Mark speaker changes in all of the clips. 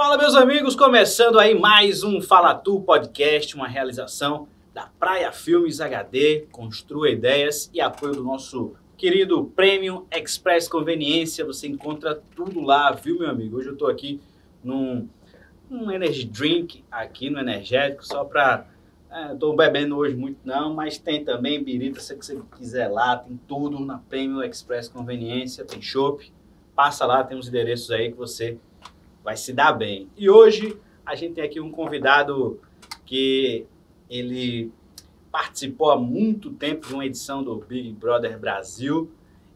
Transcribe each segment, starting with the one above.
Speaker 1: Fala, meus amigos, começando aí mais um Fala Tu Podcast, uma realização da Praia Filmes HD, Construa Ideias e apoio do nosso querido Premium Express Conveniência. Você encontra tudo lá, viu, meu amigo? Hoje eu tô aqui num energy drink aqui no Energético, só pra... tô bebendo hoje muito não, mas tem também birita, se você quiser lá, tem tudo na Premium Express Conveniência, tem chopp. Passa lá, tem uns endereços aí que você vai se dar bem. E hoje a gente tem aqui um convidado que ele participou há muito tempo de uma edição do Big Brother Brasil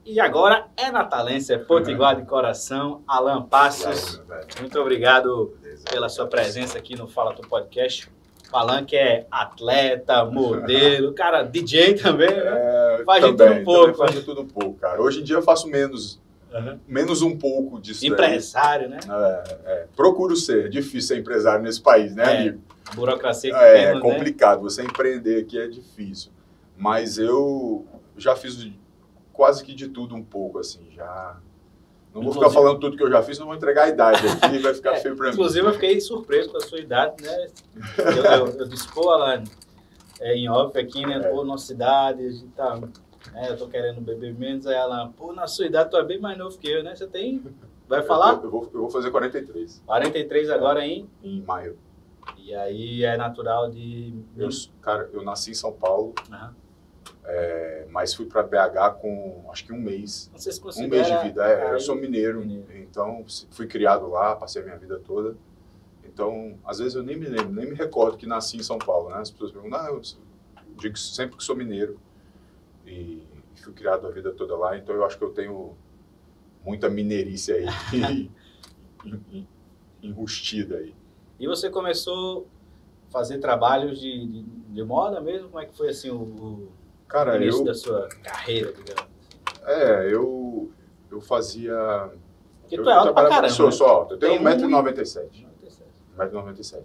Speaker 1: e agora é natalense, é potiguar de coração, Alan Passos. Muito obrigado pela sua presença aqui no Fala Tu Podcast. Alan que é atleta, modelo, cara, DJ também, né? Faz de tudo um pouco.
Speaker 2: Faz de tudo um pouco, cara. Hoje em dia eu faço menos um pouco disso.
Speaker 1: Empresário,
Speaker 2: daí.
Speaker 1: Né?
Speaker 2: Procuro ser. É difícil ser empresário nesse país, né, amigo?
Speaker 1: Burocracia que
Speaker 2: é complicado. Né? Você empreender aqui é difícil. Mas eu já fiz quase que de tudo um pouco, assim, já... Não vou ficar falando tudo que eu já fiz, não vou entregar a idade aqui, vai ficar feio pra mim.
Speaker 1: Inclusive, eu fiquei surpreso com a sua idade, né? Eu disse, pô, Alan, em off aqui, né? Pô, nossa idade, a gente tá... eu tô querendo beber menos, aí Alan, pô, na sua idade tu é bem mais novo que eu, né? Você tem... Vai falar?
Speaker 2: Eu vou fazer 43.
Speaker 1: 43 agora em
Speaker 2: maio.
Speaker 1: E aí é natural de...
Speaker 2: Eu nasci em São Paulo, mas fui para BH com acho que um mês.
Speaker 1: Não sei se
Speaker 2: um mês de vida. Eu sou mineiro, então fui criado lá, passei a minha vida toda. Então, às vezes eu nem me lembro, nem me recordo que nasci em São Paulo, né? As pessoas perguntam, eu digo sempre que sou mineiro. E fui criado a vida toda lá, então eu acho que eu tenho muita mineirice aí, enrustida aí.
Speaker 1: E você começou a fazer trabalhos de moda mesmo? Como é que foi assim o início da sua carreira, digamos?
Speaker 2: Eu fazia...
Speaker 1: Porque tu é alto pra caramba,
Speaker 2: Sou alto, eu tenho 1,97 m. 1,97 m.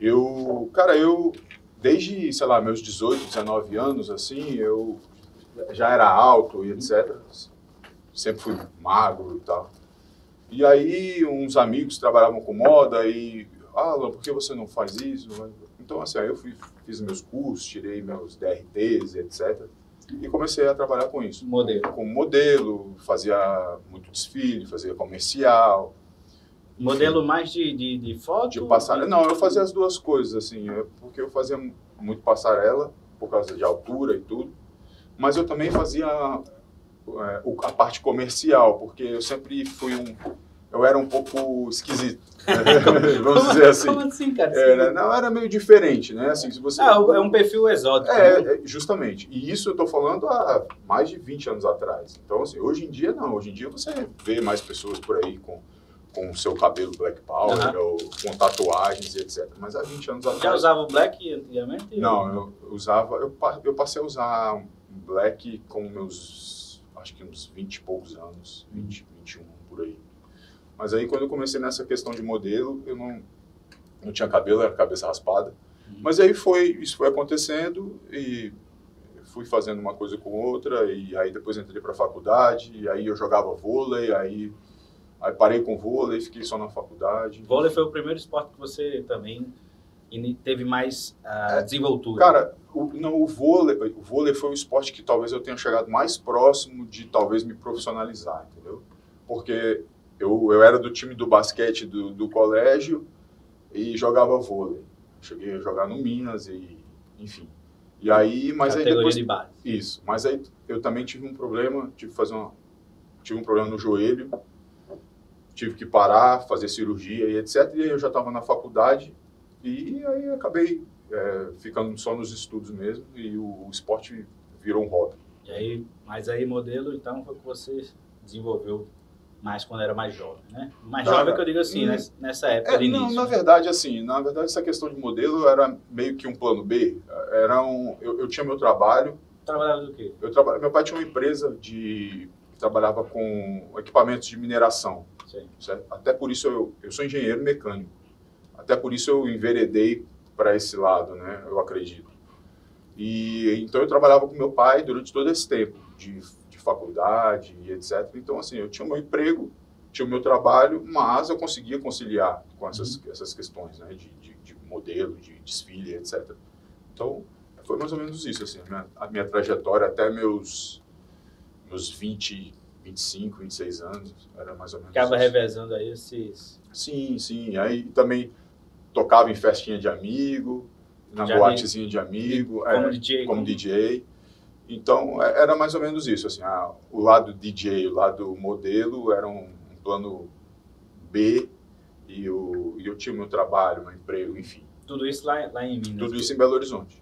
Speaker 2: Eu, desde, sei lá, meus 18, 19 anos, assim, eu já era alto e etc. Sempre fui magro e tal. E aí, uns amigos trabalhavam com moda e... Alan, por que você não faz isso? Então, assim, aí eu fiz meus cursos, tirei meus DRTs, etc. E comecei a trabalhar com isso. Como modelo, fazia muito desfile, fazia comercial. Enfim.
Speaker 1: Modelo mais de foto?
Speaker 2: De passarela. Não, eu fazia as duas coisas, assim, porque eu fazia muito passarela, por causa de altura e tudo. Mas eu também fazia a parte comercial, porque eu sempre eu era um pouco esquisito, vamos dizer assim.
Speaker 1: Como assim, cara?
Speaker 2: Era meio diferente, né? Assim, se você...
Speaker 1: é um perfil exótico.
Speaker 2: Justamente. E isso eu estou falando há mais de 20 anos atrás. Então, assim, hoje em dia não. Hoje em dia você vê mais pessoas por aí com o seu cabelo Black Power, ou com tatuagens e etc. Mas há 20 anos atrás...
Speaker 1: Já usava o Black antigamente?
Speaker 2: Não, eu passei a usar Black com acho que uns 20 e poucos anos, 20, 21, por aí. Mas aí quando eu comecei nessa questão de modelo, eu não tinha cabelo, era cabeça raspada. Mas aí isso foi acontecendo e fui fazendo uma coisa com outra, e aí depois entrei para a faculdade, e aí eu jogava vôlei, aí parei com vôlei, fiquei só na faculdade.
Speaker 1: Vôlei foi o primeiro esporte que você também teve mais desenvoltura?
Speaker 2: Cara, o vôlei foi o esporte que talvez eu tenha chegado mais próximo de talvez me profissionalizar, entendeu? Porque eu era do time do basquete do colégio e jogava vôlei. Cheguei a jogar no Minas e, enfim. E aí, mas aí depois...
Speaker 1: de base.
Speaker 2: Isso. Mas aí eu também tive um problema, tive um problema no joelho, tive que parar, fazer cirurgia e etc. E aí eu já estava na faculdade e aí acabei ficando só nos estudos mesmo e o esporte virou um hobby.
Speaker 1: Mas aí modelo, então, foi que você desenvolveu mais quando era mais jovem, né? Mais jovem que eu digo assim, nessa época de início.
Speaker 2: Na verdade, essa questão de modelo era meio que um plano B. Eu tinha meu trabalho.
Speaker 1: Trabalhava do quê?
Speaker 2: Meu pai tinha uma empresa que trabalhava com equipamentos de mineração.
Speaker 1: Sim.
Speaker 2: Certo? Até por isso eu sou engenheiro mecânico. Até por isso eu enveredei para esse lado, né? Eu acredito. E então eu trabalhava com meu pai durante todo esse tempo de faculdade e etc. Então, assim, eu tinha um meu emprego tinha o meu trabalho, mas eu conseguia conciliar com essas questões, né, de modelo, de desfile, etc. Então, foi mais ou menos isso, assim, a minha trajetória até meus 20, 25, 26 anos, era mais ou menos
Speaker 1: Ficava
Speaker 2: isso.
Speaker 1: revezando aí esses...
Speaker 2: Sim. Aí também tocava em festinha de amigo, na boatezinha de amigo, como DJ. Então, era mais ou menos isso, assim, o lado DJ, o lado modelo era um plano B e eu tinha o meu trabalho, meu emprego, enfim.
Speaker 1: Tudo isso lá em Minas?
Speaker 2: Tudo isso em Belo Horizonte.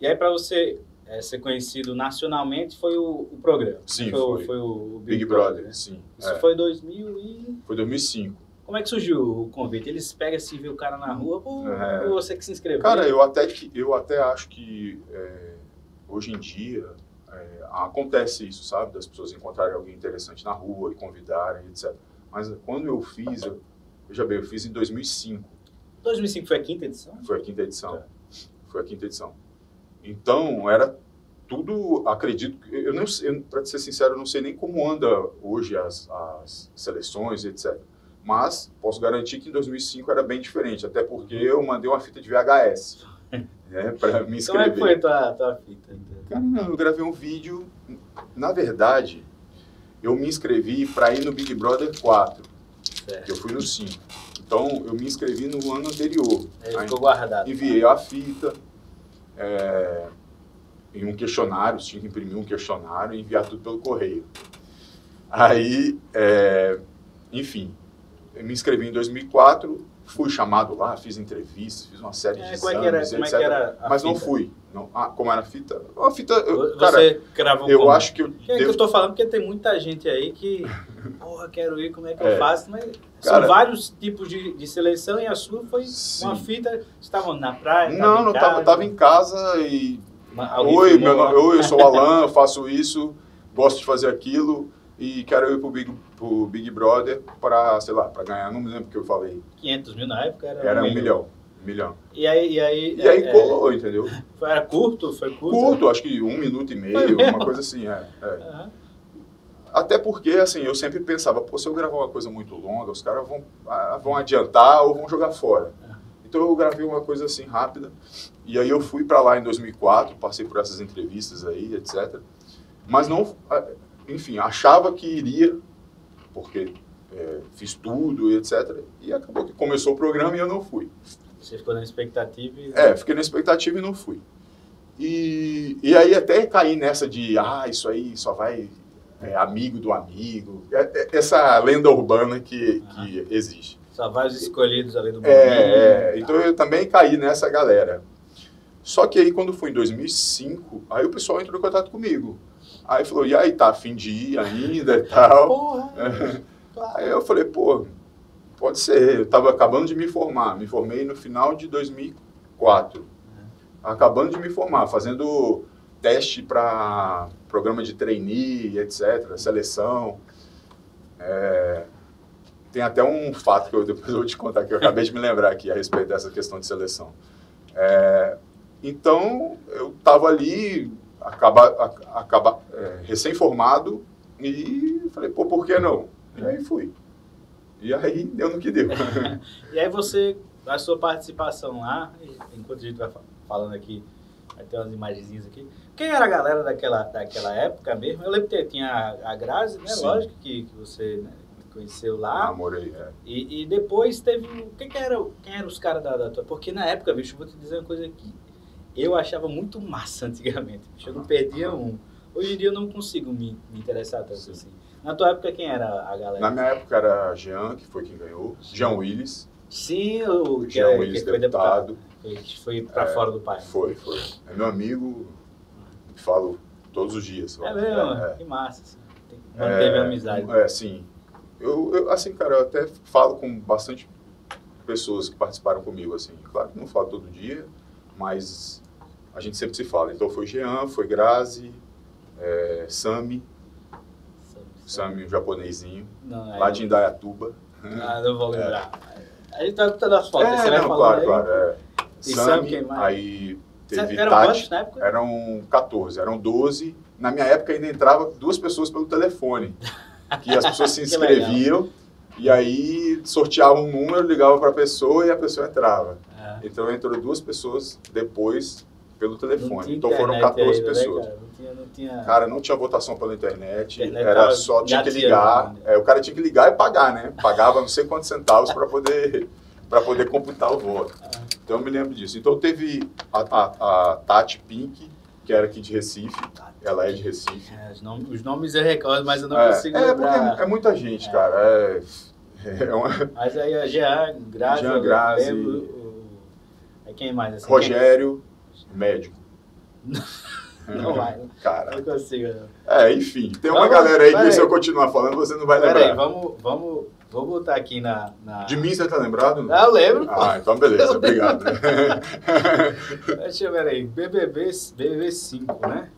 Speaker 1: E aí, para você ser conhecido nacionalmente, foi o programa?
Speaker 2: Sim,
Speaker 1: foi o
Speaker 2: Big Brother,
Speaker 1: né?
Speaker 2: sim.
Speaker 1: Isso foi 2000 e...
Speaker 2: Foi 2005.
Speaker 1: Como é que surgiu o convite? Eles pegam assim, vê o cara na rua, ou você que se inscreveu?
Speaker 2: Cara, eu até acho que hoje em dia acontece isso, sabe? Das pessoas encontrarem alguém interessante na rua e convidarem, etc. Mas quando eu fiz, eu fiz em 2005.
Speaker 1: 2005 foi a quinta edição?
Speaker 2: Foi a quinta edição. Foi a quinta edição. Então, era tudo, acredito, para ser sincero, eu não sei nem como anda hoje as seleções, etc. Mas posso garantir que em 2005 era bem diferente, até porque eu mandei uma fita de VHS, né, para me inscrever.
Speaker 1: Como é que foi a tua fita?
Speaker 2: Cara, não, eu gravei um vídeo, na verdade, eu me inscrevi para ir no Big Brother 4, que eu fui no 5. Então, eu me inscrevi no ano anterior.
Speaker 1: Aí ficou guardado.
Speaker 2: Enviei a fita, em um questionário, tinha que imprimir um questionário e enviar tudo pelo correio. Aí, enfim, eu me inscrevi em 2004, fui chamado lá, fiz entrevistas, fiz uma série de exames, etc. Mas não fui. Não, como era a fita? A fita,
Speaker 1: você gravou
Speaker 2: eu
Speaker 1: como?
Speaker 2: acho que eu...
Speaker 1: Que eu tô falando porque tem muita gente aí que, porra, quero ir, como é que eu faço? Mas são vários tipos de seleção e a sua foi uma fita, estavam na praia?
Speaker 2: Não, tava em casa e... Oi, eu sou o Alan, eu faço isso, gosto de fazer aquilo e quero ir pro Big Brother para, sei lá, para ganhar, não me lembro o que eu falei.
Speaker 1: 500 mil na época?
Speaker 2: Era $1 milhão.
Speaker 1: E aí
Speaker 2: colou, entendeu?
Speaker 1: Era curto? Foi curto?
Speaker 2: Curto, acho que 1 minuto e meio, uma coisa assim, Uhum. Até porque, assim, eu sempre pensava, se eu gravar uma coisa muito longa, os caras vão adiantar ou vão jogar fora. Então eu gravei uma coisa assim rápida, e aí eu fui para lá em 2004, passei por essas entrevistas aí, etc. Mas não, enfim, achava que iria, porque fiz tudo, etc. E acabou que começou o programa e eu não fui.
Speaker 1: Você ficou na expectativa?
Speaker 2: Fiquei na expectativa e não fui. E aí até caí nessa de, isso aí só vai amigo do amigo, essa lenda urbana que existe.
Speaker 1: Só vários escolhidos ali do mundo.
Speaker 2: Então eu também caí nessa galera. Só que aí quando foi em 2005, aí o pessoal entrou em contato comigo. Aí falou, e aí, tá a fim de ir ainda e tal?
Speaker 1: Porra!
Speaker 2: Aí eu falei, pode ser. Eu estava acabando de me formar. Me formei no final de 2004. Acabando de me formar, fazendo teste para programa de trainee, etc., seleção. Tem até um fato que depois eu vou te contar, que eu acabei de me lembrar aqui a respeito dessa questão de seleção. Então, eu estava ali, recém-formado, e falei, por que não? E aí fui. E aí deu no que deu.
Speaker 1: E aí a sua participação lá, enquanto a gente vai falando aqui, vai ter umas imagenzinhas aqui. Quem era a galera daquela época mesmo? Eu lembro que tinha a Grazi, né? Sim. Lógico que você conheceu lá.
Speaker 2: Namorei,
Speaker 1: E depois teve... Quem eram os caras da tua... Porque na época, bicho, eu vou te dizer uma coisa aqui. Eu achava muito massa antigamente. Bicho, eu não perdia um. Hoje em dia eu não consigo me interessar tanto assim. Na tua época, quem era a galera?
Speaker 2: Na minha época era Jean, que foi quem ganhou. Jean Willis.
Speaker 1: Sim, o
Speaker 2: Jean Willis,
Speaker 1: foi
Speaker 2: deputado.
Speaker 1: Que foi pra fora do país.
Speaker 2: Foi. É meu amigo, falo todos os dias.
Speaker 1: Mesmo? Que massa. Assim. Manteve a amizade.
Speaker 2: Sim. Eu, assim, cara, eu até falo com bastante pessoas que participaram comigo, assim. Claro que não falo todo dia, mas a gente sempre se fala. Então foi Jean, foi Grazi, Sami, o japonesinho, lá de Indaiatuba.
Speaker 1: Não vou lembrar. A gente tá botando as fotos, você vai falando
Speaker 2: claro.
Speaker 1: E
Speaker 2: Sami, aí teve Tati,
Speaker 1: na época?
Speaker 2: Eram 14, eram 12. Na minha época ainda entrava 2 pessoas pelo telefone. que as pessoas se inscreviam e aí sorteavam um número, ligavam para a pessoa e a pessoa entrava. Então entrou 2 pessoas depois pelo telefone. Então foram 14 pessoas.
Speaker 1: Né, cara? Não tinha...
Speaker 2: Cara, não tinha votação pela internet, era só, tinha que ligar. O cara tinha que ligar e pagar, né? Pagava não sei quantos centavos para poder computar o voto. Então eu me lembro disso. Então teve a Tati Pink, que era aqui de Recife. Ela é de Recife.
Speaker 1: Os nomes eu recordo, mas eu não consigo lembrar.
Speaker 2: Porque é muita gente, cara.
Speaker 1: Mas aí a Jean Grazi. Quem mais? Assim,
Speaker 2: Rogério, médico.
Speaker 1: Não vai.
Speaker 2: Cara.
Speaker 1: Não consigo.
Speaker 2: Enfim. Tem uma galera aí que se eu continuar falando, você não vai lembrar.
Speaker 1: Peraí, vamos botar aqui na...
Speaker 2: De mim você tá lembrado?
Speaker 1: Não? Eu lembro.
Speaker 2: Então beleza, obrigado.
Speaker 1: Deixa eu ver aí. BBB 5, né?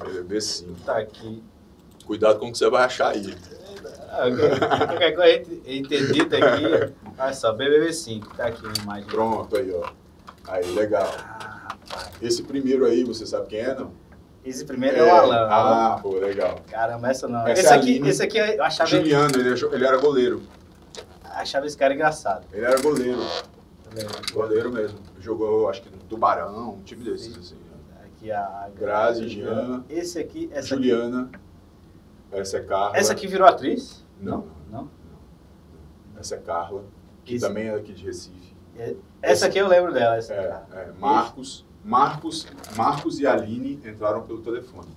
Speaker 2: BBB 5.
Speaker 1: Tá aqui.
Speaker 2: Cuidado com o que você vai achar aí.
Speaker 1: Qualquer coisa entendida aqui. Olha só, BBB 5. Tá aqui a imagem.
Speaker 2: Pronto, aí, ó. Aí, legal. Esse primeiro aí, você sabe quem é, não?
Speaker 1: Esse primeiro é o Alan.
Speaker 2: Pô, legal.
Speaker 1: Caramba, essa não.
Speaker 2: Esse
Speaker 1: aqui eu achava...
Speaker 2: Juliano, ele era goleiro.
Speaker 1: Achava esse cara engraçado.
Speaker 2: Ele era goleiro. Goleiro mesmo. Jogou, acho que no Tubarão, um time desses, assim.
Speaker 1: Aqui a
Speaker 2: Grazi, Jean.
Speaker 1: Esse aqui...
Speaker 2: Juliana. Essa é Carla.
Speaker 1: Essa aqui virou atriz?
Speaker 2: Não. Essa é Carla, que também é aqui de Recife.
Speaker 1: Essa aqui eu lembro dela.
Speaker 2: Marcos e Aline entraram pelo telefone.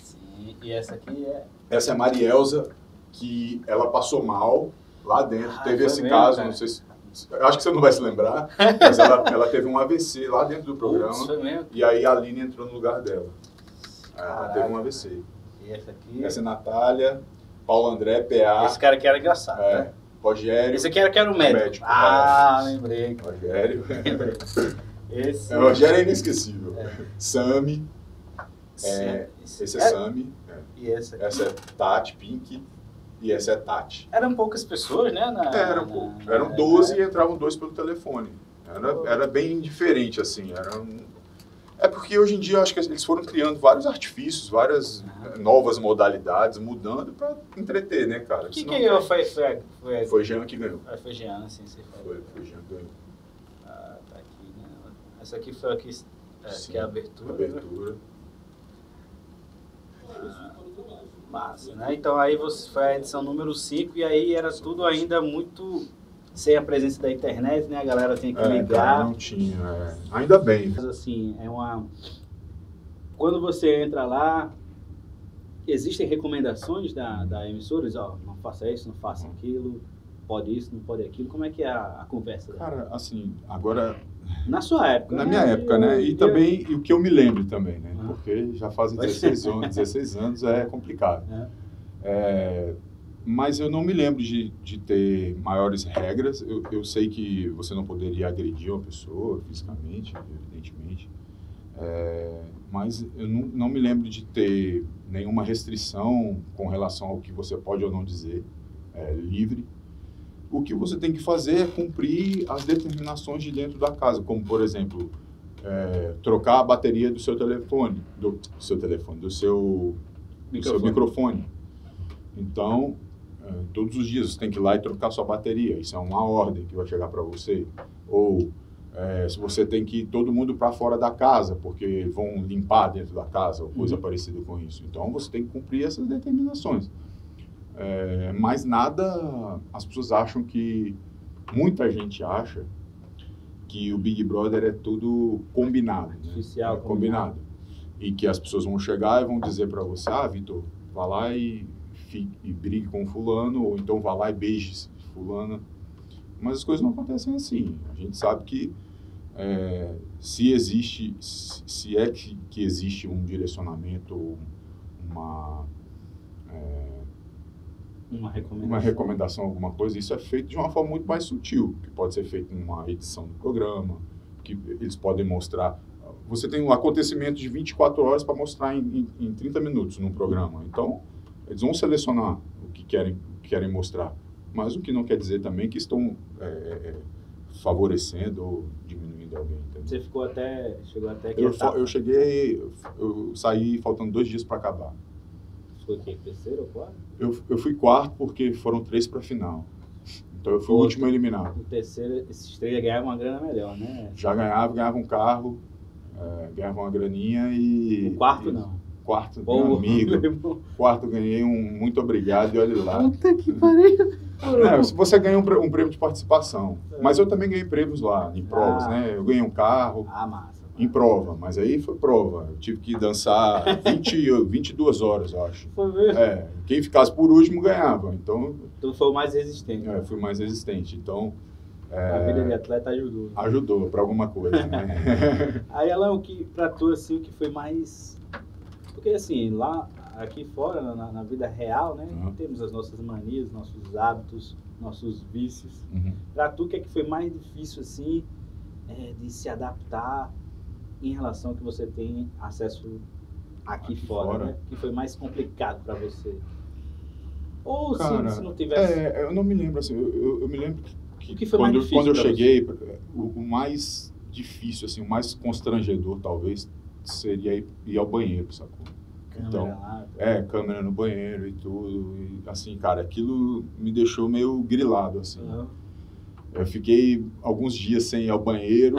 Speaker 1: Sim, e essa aqui é...
Speaker 2: Essa é Marielza, que ela passou mal lá dentro. Teve esse
Speaker 1: mesmo,
Speaker 2: caso,
Speaker 1: cara.
Speaker 2: não sei se... Eu acho que você não vai se lembrar, mas ela teve um AVC lá dentro do programa.
Speaker 1: Foi mesmo?
Speaker 2: E aí a Aline entrou no lugar dela. Ela teve um AVC.
Speaker 1: E essa aqui...
Speaker 2: Essa é Natália, Paulo André, PA.
Speaker 1: Esse cara aqui era engraçado, né?
Speaker 2: Rogério.
Speaker 1: Esse aqui era o médico. Lembrei.
Speaker 2: Rogério.
Speaker 1: Esse...
Speaker 2: Rogério é inesquecível. Sami. Esse é Sami.
Speaker 1: E essa aqui?
Speaker 2: Essa é Tati Pink. E essa é Tati.
Speaker 1: Eram poucas pessoas, né?
Speaker 2: Eram 12 e entravam 2 pelo telefone. Era bem diferente, assim. É porque hoje em dia eu acho que eles foram criando vários artifícios, várias novas modalidades, mudando para entreter, né, cara?
Speaker 1: Quem ganhou
Speaker 2: foi Jean que ganhou.
Speaker 1: Foi Jean, sim, você falou.
Speaker 2: Foi Jean que ganhou.
Speaker 1: Tá aqui, né? Essa aqui foi aqui, que é a abertura.
Speaker 2: Abertura.
Speaker 1: Massa, né? Então aí foi a edição número 5 e aí era tudo ainda muito sem a presença da internet, né? A galera tinha que ligar.
Speaker 2: Não tinha, ainda bem.
Speaker 1: Mas assim, quando você entra lá, existem recomendações da emissora, não faça isso, não faça aquilo, pode isso, não pode aquilo. Como é que é a conversa?
Speaker 2: Cara, assim, agora...
Speaker 1: Na sua época,
Speaker 2: Na minha época, né? E também, o que eu me lembro também, né? Porque já fazem 16 anos, é complicado. Mas eu não me lembro de ter maiores regras. Eu sei que você não poderia agredir uma pessoa fisicamente, evidentemente. Mas eu não me lembro de ter nenhuma restrição com relação ao que você pode ou não dizer livre. O que você tem que fazer é cumprir as determinações de dentro da casa, como, por exemplo, trocar a bateria do seu telefone, do seu microfone. Então, todos os dias você tem que ir lá e trocar sua bateria. Isso é uma ordem que vai chegar para você. Ou se você tem que ir todo mundo para fora da casa, porque vão limpar dentro da casa, ou coisa parecida com isso. Então, você tem que cumprir essas determinações. Mas nada, as pessoas acham muita gente acha que o Big Brother é tudo combinado, né?
Speaker 1: Oficial,
Speaker 2: combinado. E que as pessoas vão chegar e vão dizer para você, Vitor, vá lá e brigue com fulano, ou então vá lá e beije fulano. Mas as coisas não acontecem assim. A gente sabe que se é que existe um direcionamento, uma recomendação, alguma coisa, isso é feito de uma forma muito mais sutil, que pode ser feito numa edição do programa, que eles podem mostrar. Você tem um acontecimento de 24 horas para mostrar em 30 minutos num programa. Então, eles vão selecionar o que querem mostrar. Mas o que não quer dizer também que estão favorecendo ou diminuindo alguém. Entendeu?
Speaker 1: Você chegou até que
Speaker 2: eu saí faltando 2 dias para acabar.
Speaker 1: foi o quê? Terceiro ou quarto?
Speaker 2: Eu fui quarto porque foram 3 para a final. Então eu fui o último eliminado.
Speaker 1: O terceiro, esses 3 ganhavam uma grana melhor, né?
Speaker 2: Já ganhava um carro, ganhava uma graninha e...
Speaker 1: O quarto não.
Speaker 2: Quarto, meu amigo.
Speaker 1: Irmão.
Speaker 2: Quarto ganhei um muito obrigado e olha lá.
Speaker 1: Puta que pariu.
Speaker 2: Se você ganha um prêmio de participação. Mas eu também ganhei prêmios lá, em provas, né? Eu ganhei um carro.
Speaker 1: Massa.
Speaker 2: Em prova, mas aí foi prova. Eu tive que dançar 22 horas, eu acho.
Speaker 1: Foi mesmo?
Speaker 2: Quem ficasse por último ganhava. Então,
Speaker 1: tu foi o mais resistente.
Speaker 2: Fui mais resistente. Então,
Speaker 1: a vida de atleta ajudou.
Speaker 2: Ajudou para alguma coisa, né?
Speaker 1: Aí, Alan, pra tu, assim, o que foi mais... Porque, assim, lá, aqui fora, na vida real, né? Temos as nossas manias, nossos hábitos, nossos vícios. Pra tu, o que é que foi mais difícil, assim, de se adaptar em relação ao que você tem acesso aqui fora, né? Que foi mais complicado para você? Ou cara, se não tivesse...
Speaker 2: eu não me lembro, assim, eu me lembro
Speaker 1: que foi mais difícil
Speaker 2: quando eu cheguei, o mais difícil, assim, o mais constrangedor, talvez, seria ir ao banheiro, sacou? Câmera no banheiro e tudo, e, assim, cara, aquilo me deixou meio grilado, assim. Eu fiquei alguns dias sem ir ao banheiro,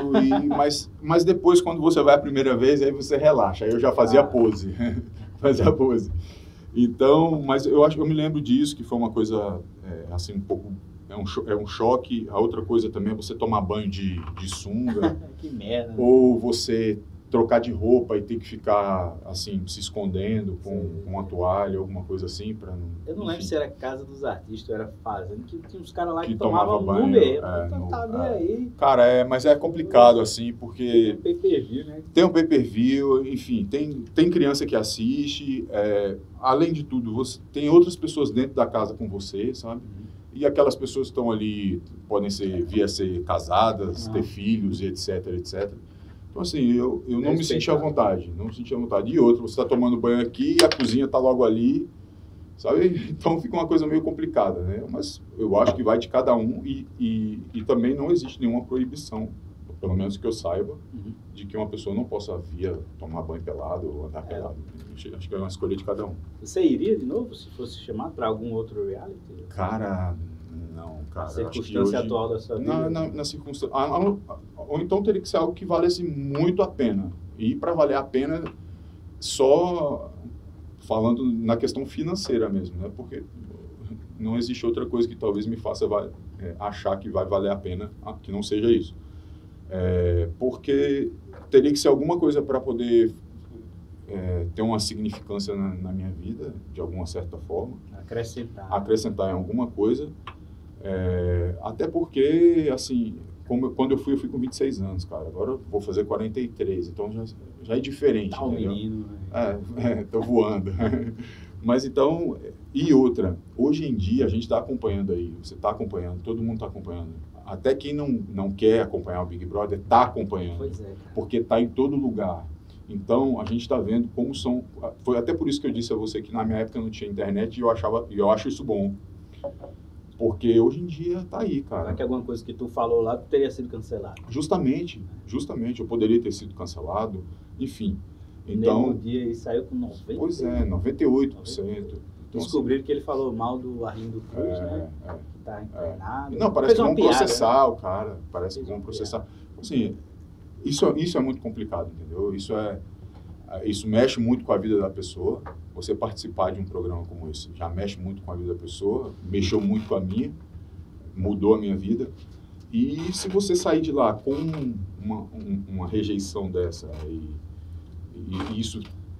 Speaker 2: mas depois, quando você vai a primeira vez, aí você relaxa. Aí eu já fazia pose. Fazia pose. Então, mas eu me lembro disso, que foi uma coisa, assim, um pouco... É um choque. A outra coisa também é você tomar banho de sunga.
Speaker 1: Que merda.
Speaker 2: Ou você trocar de roupa e ter que ficar, assim, se escondendo com uma toalha, alguma coisa assim, para não...
Speaker 1: Eu não lembro se era Casa dos Artistas ou era Fazenda, que tinha uns caras lá que tomavam banho mesmo. Aí.
Speaker 2: Cara, mas é complicado, assim, porque...
Speaker 1: Tem um pay-per-view, né?
Speaker 2: Tem um pay-per-view, enfim, tem criança que assiste, além de tudo, você tem outras pessoas dentro da casa com você, sabe? E aquelas pessoas que estão ali, podem ser casadas, ter filhos, etc, etc. Então, assim, eu não me sentia à vontade, E outra, você está tomando banho aqui e a cozinha está logo ali, sabe? Então, fica uma coisa meio complicada, né? Mas eu acho que vai de cada um e também não existe nenhuma proibição, pelo menos que eu saiba, de que uma pessoa não possa vir tomar banho pelado ou andar pelado. Acho que é uma escolha de cada um.
Speaker 1: Você iria de novo se fosse chamado para algum outro reality?
Speaker 2: Cara, não, cara.
Speaker 1: A circunstância atual da sua vida?
Speaker 2: Na circunstância... Ou então teria que ser algo que valesse muito a pena. E para valer a pena, só falando na questão financeira mesmo, né? Porque não existe outra coisa que talvez me faça achar que vai valer a pena, que não seja isso. Porque teria que ser alguma coisa para poder ter uma significância na minha vida, de alguma certa forma. Acrescentar em alguma coisa. Até porque, assim, quando eu fui com 26 anos, cara. Agora eu vou fazer 43, então já é diferente.
Speaker 1: Tá um menino,
Speaker 2: né? Tô voando. Mas então, e outra, hoje em dia a gente está acompanhando aí, você está acompanhando, todo mundo está acompanhando. Até quem não quer acompanhar o Big Brother está acompanhando.
Speaker 1: Pois é, cara.
Speaker 2: Porque está em todo lugar. Então, a gente está vendo como são... Foi até por isso que eu disse a você que na minha época não tinha internet e eu acho isso bom. Porque hoje em dia está aí, cara.
Speaker 1: Será que alguma coisa que tu falou lá teria sido cancelado?
Speaker 2: Justamente. Eu poderia ter sido cancelado. Enfim. Então,
Speaker 1: no dia ele saiu com 90%.
Speaker 2: Pois é, 98%. Então,
Speaker 1: descobriram que ele falou mal do Arlindo Cruz, né? Que tá internado.
Speaker 2: Não, parece que vão processar o cara. Parece que vão processar. Assim, isso é muito complicado, entendeu? Isso mexe muito com a vida da pessoa. Você participar de um programa como esse já mexe muito com a vida da pessoa, mexeu muito com a minha, mudou a minha vida. E se você sair de lá com uma rejeição dessa e isso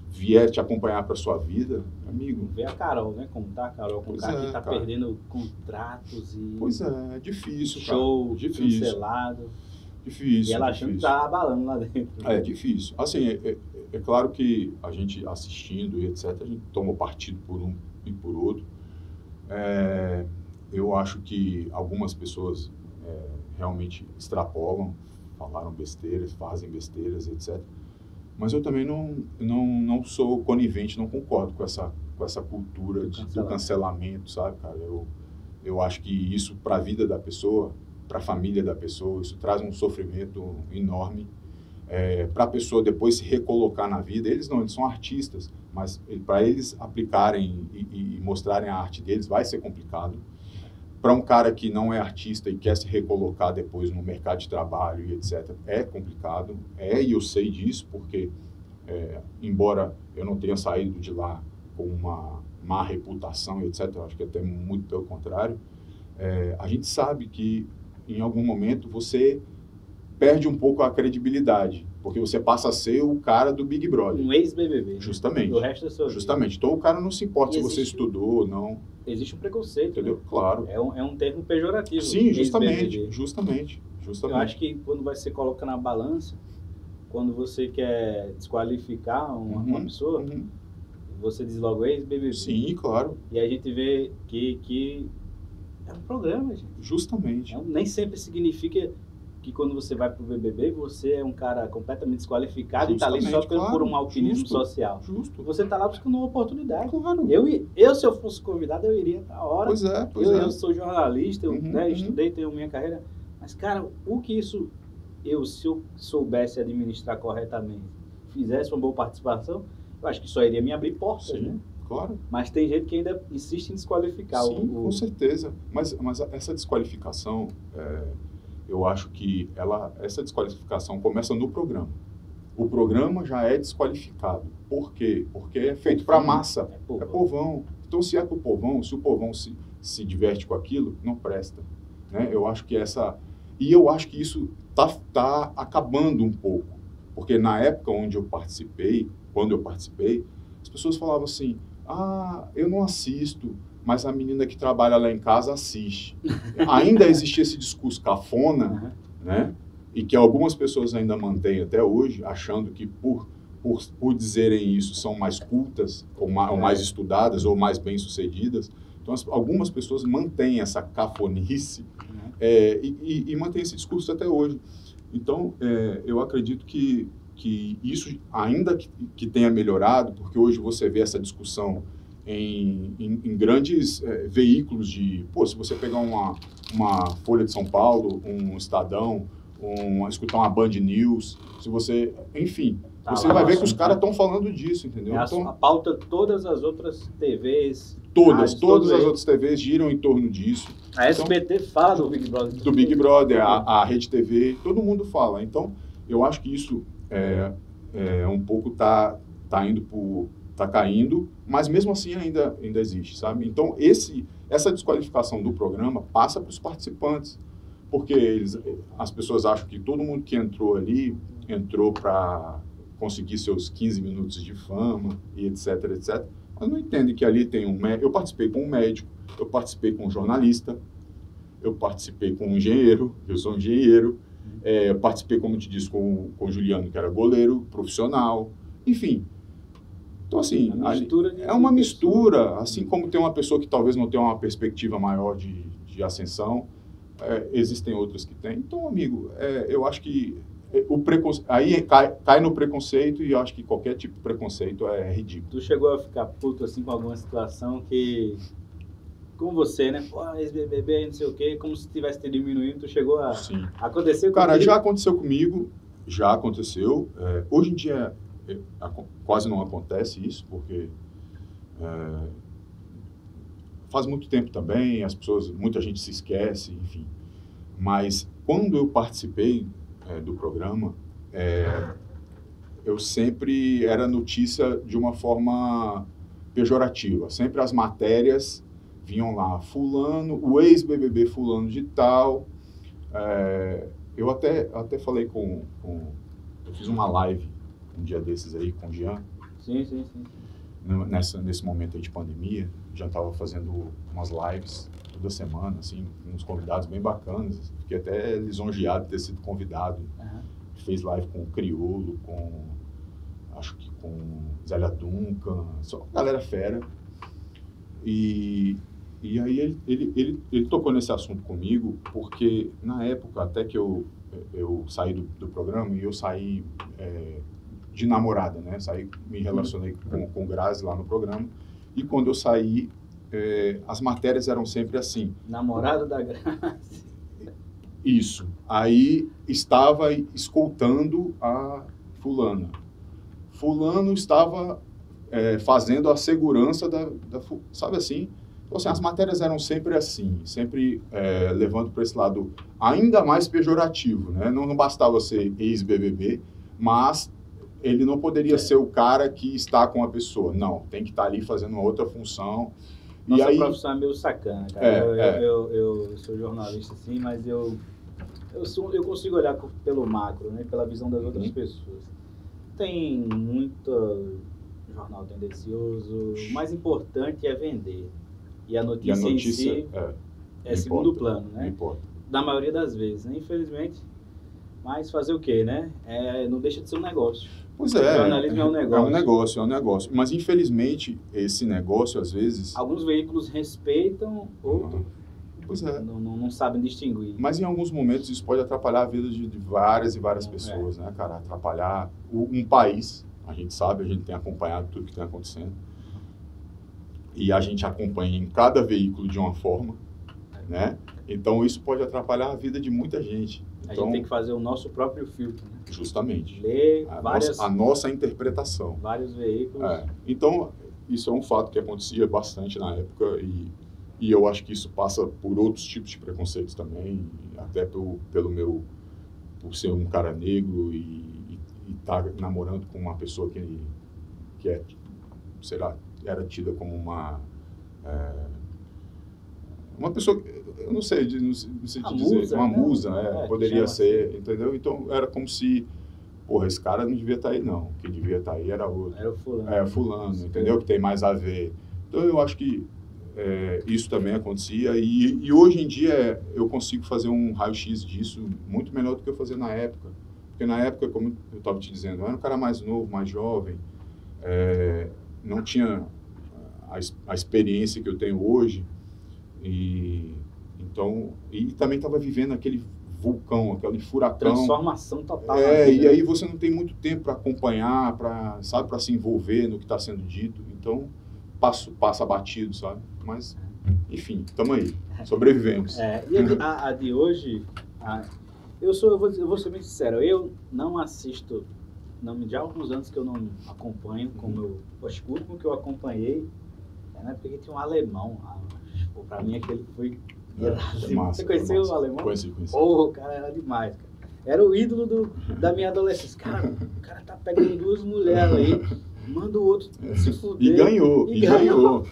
Speaker 2: vier te acompanhar para sua vida, amigo...
Speaker 1: Vê a Carol, né? Como tá a Carol, com o cara que tá perdendo contratos e...
Speaker 2: Pois é difícil,
Speaker 1: show
Speaker 2: cara. Difícil.
Speaker 1: Cancelado.
Speaker 2: Difícil.
Speaker 1: E ela achando que tá abalando lá dentro.
Speaker 2: É difícil. Assim, é claro que a gente assistindo e etc, a gente toma partido por um e por outro. Eu acho que algumas pessoas realmente extrapolam, falaram besteiras, fazem besteiras, etc. Mas eu também não sou conivente, não concordo com essa cultura do cancelamento, sabe, cara? Eu acho que isso, para a vida da pessoa, para a família da pessoa, isso traz um sofrimento enorme. para a pessoa depois se recolocar na vida. Eles não, eles são artistas, mas para eles aplicarem e mostrarem a arte deles vai ser complicado. Para um cara que não é artista e quer se recolocar depois no mercado de trabalho e etc., é complicado. E eu sei disso, porque, embora eu não tenha saído de lá com uma má reputação e etc., eu acho que até muito pelo contrário, a gente sabe que, em algum momento, você perde um pouco a credibilidade, porque você passa a ser o cara do Big Brother.
Speaker 1: Um ex-BBB.
Speaker 2: Justamente.
Speaker 1: O resto da sua vida.
Speaker 2: Justamente. Então, o cara não se importa se você estudou ou não.
Speaker 1: Existe um preconceito.
Speaker 2: Entendeu?
Speaker 1: Né?
Speaker 2: Claro.
Speaker 1: É um termo pejorativo.
Speaker 2: Sim, justamente.
Speaker 1: Eu acho que quando você coloca na balança, quando você quer desqualificar uma pessoa, você diz logo ex-BBB.
Speaker 2: Sim, claro.
Speaker 1: E a gente vê que é um programa, gente.
Speaker 2: Justamente.
Speaker 1: Nem sempre significa que quando você vai pro BBB, você é um cara completamente desqualificado e tá ali só por um alpinismo social.
Speaker 2: Justo.
Speaker 1: Você tá lá buscando uma oportunidade.
Speaker 2: Claro.
Speaker 1: Eu, se eu fosse convidado, eu iria na hora.
Speaker 2: Pois é.
Speaker 1: Eu sou jornalista, eu estudei, tenho minha carreira. Mas, cara, se eu soubesse administrar corretamente, fizesse uma boa participação, eu acho que só iria me abrir portas,
Speaker 2: Sim,
Speaker 1: né?
Speaker 2: Claro.
Speaker 1: Mas tem gente que ainda insiste em desqualificar.
Speaker 2: Sim, com certeza. Mas essa desqualificação, eu acho que essa desqualificação começa no programa. O programa já é desqualificado. Por quê? Porque é feito para massa. É povão. Então, se é para o povão, se o povão se diverte com aquilo, não presta. Né? Eu acho que E eu acho que isso tá acabando um pouco. Porque na época quando eu participei, as pessoas falavam assim, eu não assisto, mas a menina que trabalha lá em casa assiste. Ainda existia esse discurso cafona, né? E que algumas pessoas ainda mantêm até hoje, achando que por dizerem isso são mais cultas, ou mais estudadas, ou mais bem-sucedidas. Então, algumas pessoas mantêm essa cafonice e mantêm esse discurso até hoje. Então, eu acredito que isso, ainda que tenha melhorado, porque hoje você vê essa discussão em grandes veículos se você pegar uma Folha de São Paulo, um Estadão, escutar uma Band News, enfim, você vai ver que os caras estão falando disso, entendeu?
Speaker 1: A pauta, todas as outras TVs...
Speaker 2: Todas as outras TVs giram em torno disso.
Speaker 1: A SBT fala do Big Brother.
Speaker 2: Do Big Brother, a Rede TV, todo mundo fala. Então, eu acho que isso um pouco tá caindo, mas mesmo assim ainda existe, sabe? Então, essa desqualificação do programa passa para os participantes, porque as pessoas acham que todo mundo que entrou ali, entrou para conseguir seus 15 minutos de fama e etc, mas não entendem que ali tem eu participei com um médico, eu participei com um jornalista, eu participei com um engenheiro, eu sou engenheiro, eu participei, como eu te disse, com o Juliano, que era goleiro profissional, enfim. Então, assim, é uma mistura, assim como tem uma pessoa que talvez não tenha uma perspectiva maior de ascensão, existem outras que têm. Então, amigo, eu acho que aí cai no preconceito, e eu acho que qualquer tipo de preconceito é ridículo.
Speaker 1: Tu chegou a ficar puto assim com alguma situação que, com você, né? Ex-BBB, não sei o quê, como se tivesse te diminuindo, tu chegou a...
Speaker 2: Sim.
Speaker 1: Aconteceu
Speaker 2: comigo? Cara, já aconteceu comigo, já aconteceu. Hoje em dia quase não acontece isso, porque faz muito tempo também, muita gente se esquece, enfim. Mas quando eu participei do programa, eu sempre era notícia de uma forma pejorativa. Sempre as matérias vinham lá, fulano, o ex-BBB fulano de tal. Eu até falei eu fiz uma live um dia desses aí com o Jean.
Speaker 1: Sim.
Speaker 2: Nesse momento aí de pandemia, já estava fazendo umas lives toda semana, assim, uns convidados bem bacanas. Fiquei até lisonjeado de ter sido convidado. Fez live com o Criolo, acho que com Zélia Duncan, só galera fera. E aí ele tocou nesse assunto comigo, porque na época, até que eu saí do programa, e eu saí de namorada, né? Me relacionei com o Grazi lá no programa, e quando eu saí, as matérias eram sempre assim.
Speaker 1: Namorado da Grazi.
Speaker 2: Isso. Aí estava escoltando a fulana. Fulano estava fazendo a segurança sabe assim? Então, assim, as matérias eram sempre assim, sempre levando para esse lado ainda mais pejorativo, né? Não bastava ser ex-BBB, mas ele não poderia ser o cara que está com a pessoa. Não, tem que estar ali fazendo uma outra função.
Speaker 1: Nossa profissão é meio sacana, cara. Eu sou jornalista, sim, mas eu consigo olhar pelo macro, né? Pela visão das outras pessoas. Tem muito jornal tendencioso. O mais importante é vender. E a notícia em si é segundo plano, né?
Speaker 2: Não importa.
Speaker 1: Na maioria das vezes, né? Infelizmente. Mas fazer o quê, né? Não deixa de ser um negócio.
Speaker 2: Pois é. O
Speaker 1: jornalismo é um negócio.
Speaker 2: É um negócio. Mas, infelizmente, esse negócio, às vezes...
Speaker 1: Alguns veículos respeitam, outros
Speaker 2: pois é.
Speaker 1: não sabem distinguir.
Speaker 2: Mas, em alguns momentos, isso pode atrapalhar a vida de várias e várias pessoas, né, cara? Atrapalhar um país. A gente sabe, a gente tem acompanhado tudo que está acontecendo. E a gente acompanha em cada veículo de uma forma, né? Então, isso pode atrapalhar a vida de muita gente. Então,
Speaker 1: a gente tem que fazer o nosso próprio filtro, né?
Speaker 2: Justamente.
Speaker 1: Ler
Speaker 2: a nossa interpretação.
Speaker 1: Vários veículos.
Speaker 2: Então, isso é um fato que acontecia bastante na época e eu acho que isso passa por outros tipos de preconceitos também, até por ser um cara negro e estar namorando com uma pessoa que sei lá, era tida como uma pessoa, eu não sei dizer,
Speaker 1: musa,
Speaker 2: uma musa, poderia ser,
Speaker 1: assim.
Speaker 2: Entendeu? Então, era como se, porra, esse cara não devia estar aí, não. Quem devia estar aí era outro.
Speaker 1: Era o fulano.
Speaker 2: Fulano, entendeu? Que tem mais a ver. Então, eu acho que isso também acontecia e hoje em dia eu consigo fazer um raio-x disso muito melhor do que eu fazia na época. Porque na época, como eu estava te dizendo, eu era um cara mais novo, mais jovem, não tinha a experiência que eu tenho hoje e também estava vivendo aquele vulcão, aquele furacão.
Speaker 1: Transformação total.
Speaker 2: E aí você não tem muito tempo para acompanhar, para se envolver no que está sendo dito. Então, passa batido, sabe? Mas, enfim, estamos aí, sobrevivemos.
Speaker 1: E a de hoje, eu vou ser bem sincero, eu não assisto, já há alguns anos que eu não acompanho, como eu escuto, como que eu acompanhei, né? Porque tinha um alemão, para mim aquele foi...
Speaker 2: Massa,
Speaker 1: você conheceu o alemão?
Speaker 2: Conheci.
Speaker 1: O cara era demais, cara. Era o ídolo da minha adolescência. Cara, o cara tá pegando 2 mulheres aí, manda o outro se fuder.
Speaker 2: E ganhou.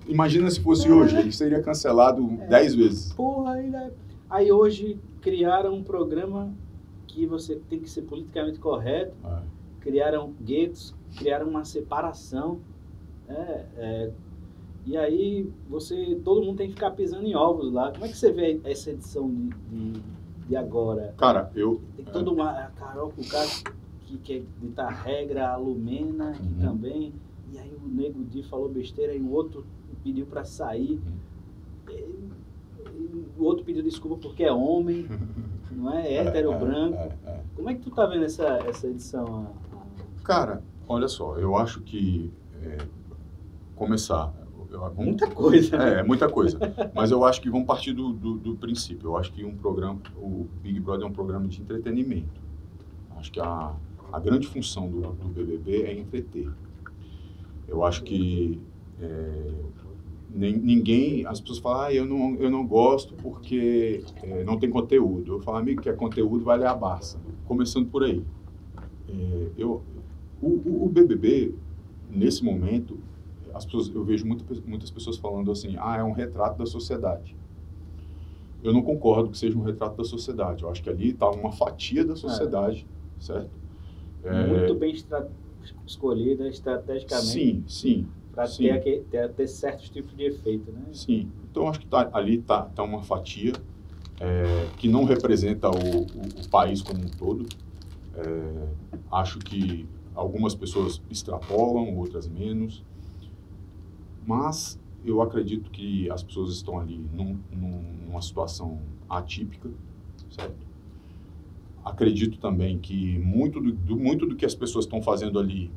Speaker 2: Imagina se fosse hoje, ele seria cancelado 10 vezes.
Speaker 1: Porra, aí hoje criaram um programa que você tem que ser politicamente correto, criaram guetos, criaram uma separação, e aí todo mundo tem que ficar pisando em ovos lá. Como é que você vê essa edição de agora?
Speaker 2: Cara,
Speaker 1: tem toda a Carol, o cara que quer ditar regra, a Lumena, que também, e aí o Nego Di falou besteira, e o outro pediu para sair, o outro pediu desculpa porque é homem, não é hétero, branco. Como é que tu tá vendo essa edição?
Speaker 2: Cara, olha só, eu acho que começar...
Speaker 1: Muita coisa.
Speaker 2: Muita coisa. Mas eu acho que vamos partir do princípio. Eu acho que o Big Brother é um programa de entretenimento. Acho que a grande função do BBB é entreter. Eu acho que ninguém... As pessoas falam, eu não gosto porque não tem conteúdo. Eu falo, amigo, que é conteúdo, vai ler a Barça. Começando por aí. O BBB, nesse momento... eu vejo muitas pessoas falando assim, é um retrato da sociedade. Eu não concordo que seja um retrato da sociedade. Eu acho que ali está uma fatia da sociedade, certo?
Speaker 1: Muito bem escolhida estrategicamente.
Speaker 2: Sim.
Speaker 1: Para ter certos tipos de efeito, né?
Speaker 2: Sim. Então, acho que ali está uma fatia que não representa o país como um todo. Acho que algumas pessoas extrapolam, outras menos. Mas eu acredito que as pessoas estão ali numa situação atípica, certo? Acredito também que muito do que as pessoas estão fazendo ali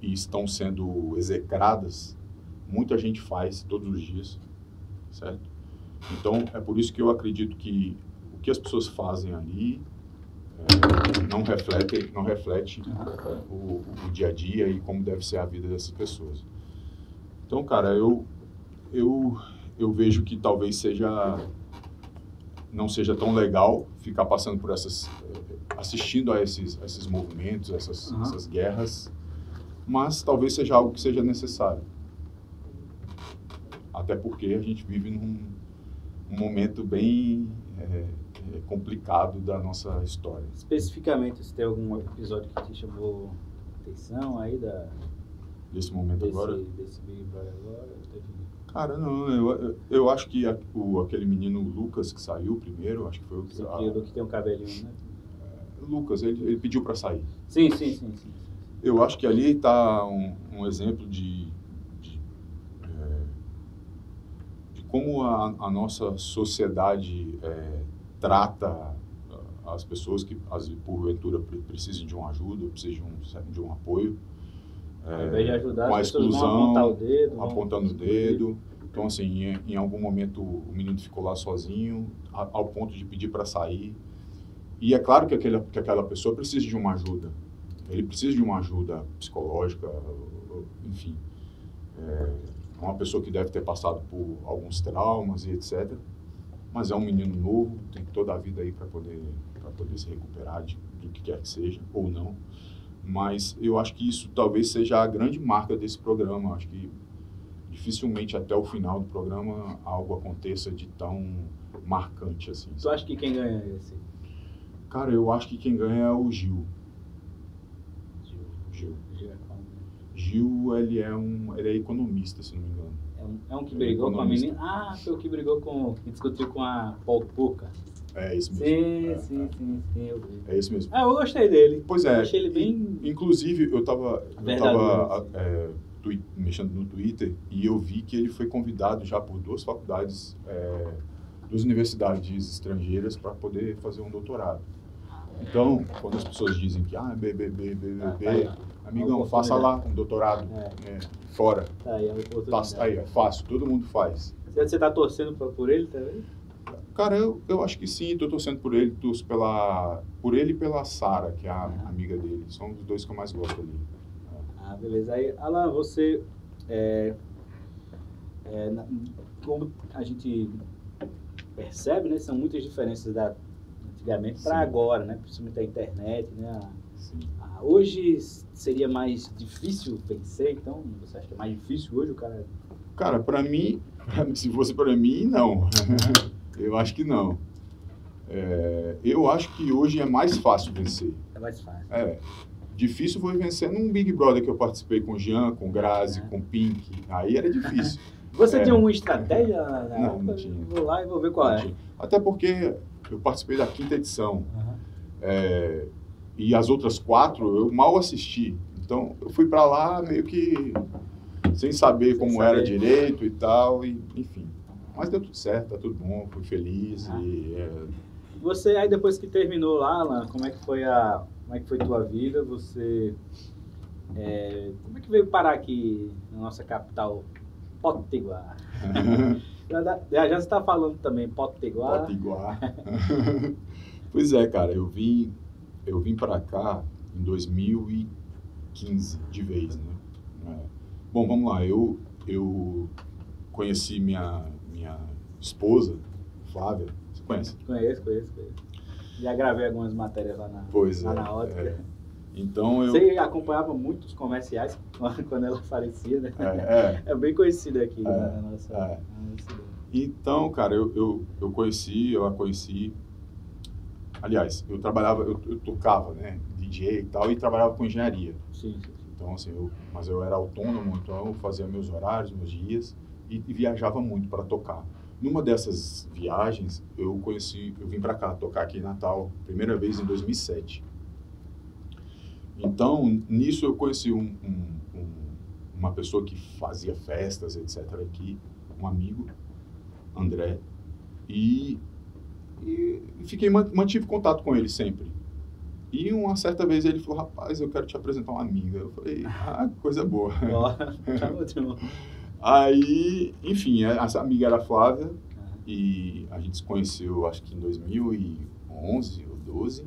Speaker 2: e estão sendo execradas, muita gente faz todos os dias, certo? Então, é por isso que eu acredito que o o que as pessoas fazem ali não reflete o dia a dia e como deve ser a vida dessas pessoas. Então, cara, eu vejo que talvez não seja tão legal ficar passando por assistindo a esses movimentos, essas guerras, mas talvez seja algo que seja necessário. Até porque a gente vive num momento bem complicado da nossa história.
Speaker 1: Especificamente, se tem algum episódio que te chamou atenção aí
Speaker 2: desse momento agora?
Speaker 1: Desse Big Brother agora?
Speaker 2: Cara, não, eu acho que aquele menino Lucas que saiu primeiro, acho que foi o que...
Speaker 1: que tem um cabelinho, né?
Speaker 2: Lucas, ele pediu para sair.
Speaker 1: Sim.
Speaker 2: Eu acho que ali está um exemplo de como a nossa sociedade trata as pessoas que, porventura, precisam de uma ajuda, precisam de um apoio.
Speaker 1: Ao invés de ajudar,
Speaker 2: com a exclusão,
Speaker 1: apontando
Speaker 2: o dedo. Então, assim, em algum momento o menino ficou lá sozinho, ao ponto de pedir para sair. E é claro que aquela pessoa precisa de uma ajuda. Ele precisa de uma ajuda psicológica, enfim. É uma pessoa que deve ter passado por alguns traumas e etc. Mas é um menino novo, tem toda a vida aí para poder se recuperar do que quer que seja, ou não. Mas eu acho que isso talvez seja a grande marca desse programa. Acho que dificilmente até o final do programa algo aconteça de tão marcante assim.
Speaker 1: Tu acha que quem ganha esse?
Speaker 2: Cara, eu acho que quem ganha é o Gil. Gil, ele é economista, se não me engano.
Speaker 1: É um que brigou com a menina? Ah, foi o que brigou que discutiu com a Pouca.
Speaker 2: É esse mesmo.
Speaker 1: Sim, eu vi.
Speaker 2: É esse mesmo.
Speaker 1: Eu gostei dele.
Speaker 2: Pois é.
Speaker 1: Eu achei ele bem...
Speaker 2: Inclusive, eu tava mexendo no Twitter e eu vi que ele foi convidado já por duas faculdades, duas universidades estrangeiras para poder fazer um doutorado. Então, quando as pessoas dizem que BBB, amigão, faça lá um doutorado fora.
Speaker 1: Tá aí,
Speaker 2: é fácil, todo mundo faz.
Speaker 1: Você tá torcendo por ele também?
Speaker 2: Cara, eu acho que sim, tô torcendo por ele, torço por ele e pela Sara, que é a amiga dele. São os dois que eu mais gosto ali.
Speaker 1: Ah, beleza. Aí, Alan, você... como a gente percebe, né, são muitas diferenças antigamente para agora, né? Principalmente a internet, né? Hoje seria mais difícil vencer, então? Você acha que é mais difícil hoje o cara...
Speaker 2: Cara, para mim, se fosse para mim, não. Eu acho que não. Eu acho que hoje é mais fácil vencer.
Speaker 1: É mais fácil.
Speaker 2: Difícil foi vencer num Big Brother que eu participei com o Jean, com o Grazi, com o Pink. Aí era difícil.
Speaker 1: Você tinha alguma estratégia?
Speaker 2: Não tinha.
Speaker 1: Vou lá e vou ver qual é.
Speaker 2: Até porque eu participei da 5ª edição. E as outras 4 eu mal assisti. Então eu fui para lá meio que sem saber como era direito e tal. Enfim. Mas deu tudo certo, tá tudo bom, fui feliz.
Speaker 1: Você, aí depois que terminou lá, Alan, como é que foi tua vida? Você, como é que veio parar aqui na nossa capital, Potiguar? já você está falando também, Potiguar.
Speaker 2: Pois é, cara, eu vim para cá em 2015, de vez, né? Bom, vamos lá, eu conheci minha esposa, Flávia. Você conhece?
Speaker 1: Conheço. Já gravei algumas matérias lá na Ótica.
Speaker 2: Então
Speaker 1: Você acompanhava muitos comerciais quando ela aparecia, né? É bem conhecida aqui na nossa cidade.
Speaker 2: Então, cara, eu a conheci. Aliás, eu tocava, né? DJ e tal, e trabalhava com engenharia.
Speaker 1: Sim.
Speaker 2: Então, assim, mas eu era autônomo, então eu fazia meus horários, meus dias e viajava muito para tocar. Numa dessas viagens, eu vim para cá tocar aqui em Natal, primeira vez em 2007. Então, nisso eu conheci uma pessoa que fazia festas, etc. aqui, um amigo, André, e mantive contato com ele sempre. E uma certa vez ele falou, rapaz, eu quero te apresentar uma amiga. Eu falei, coisa boa.
Speaker 1: Tá ótimo.
Speaker 2: Aí, enfim, essa amiga era a Flávia, E a gente se conheceu, acho que em 2011 ou 12.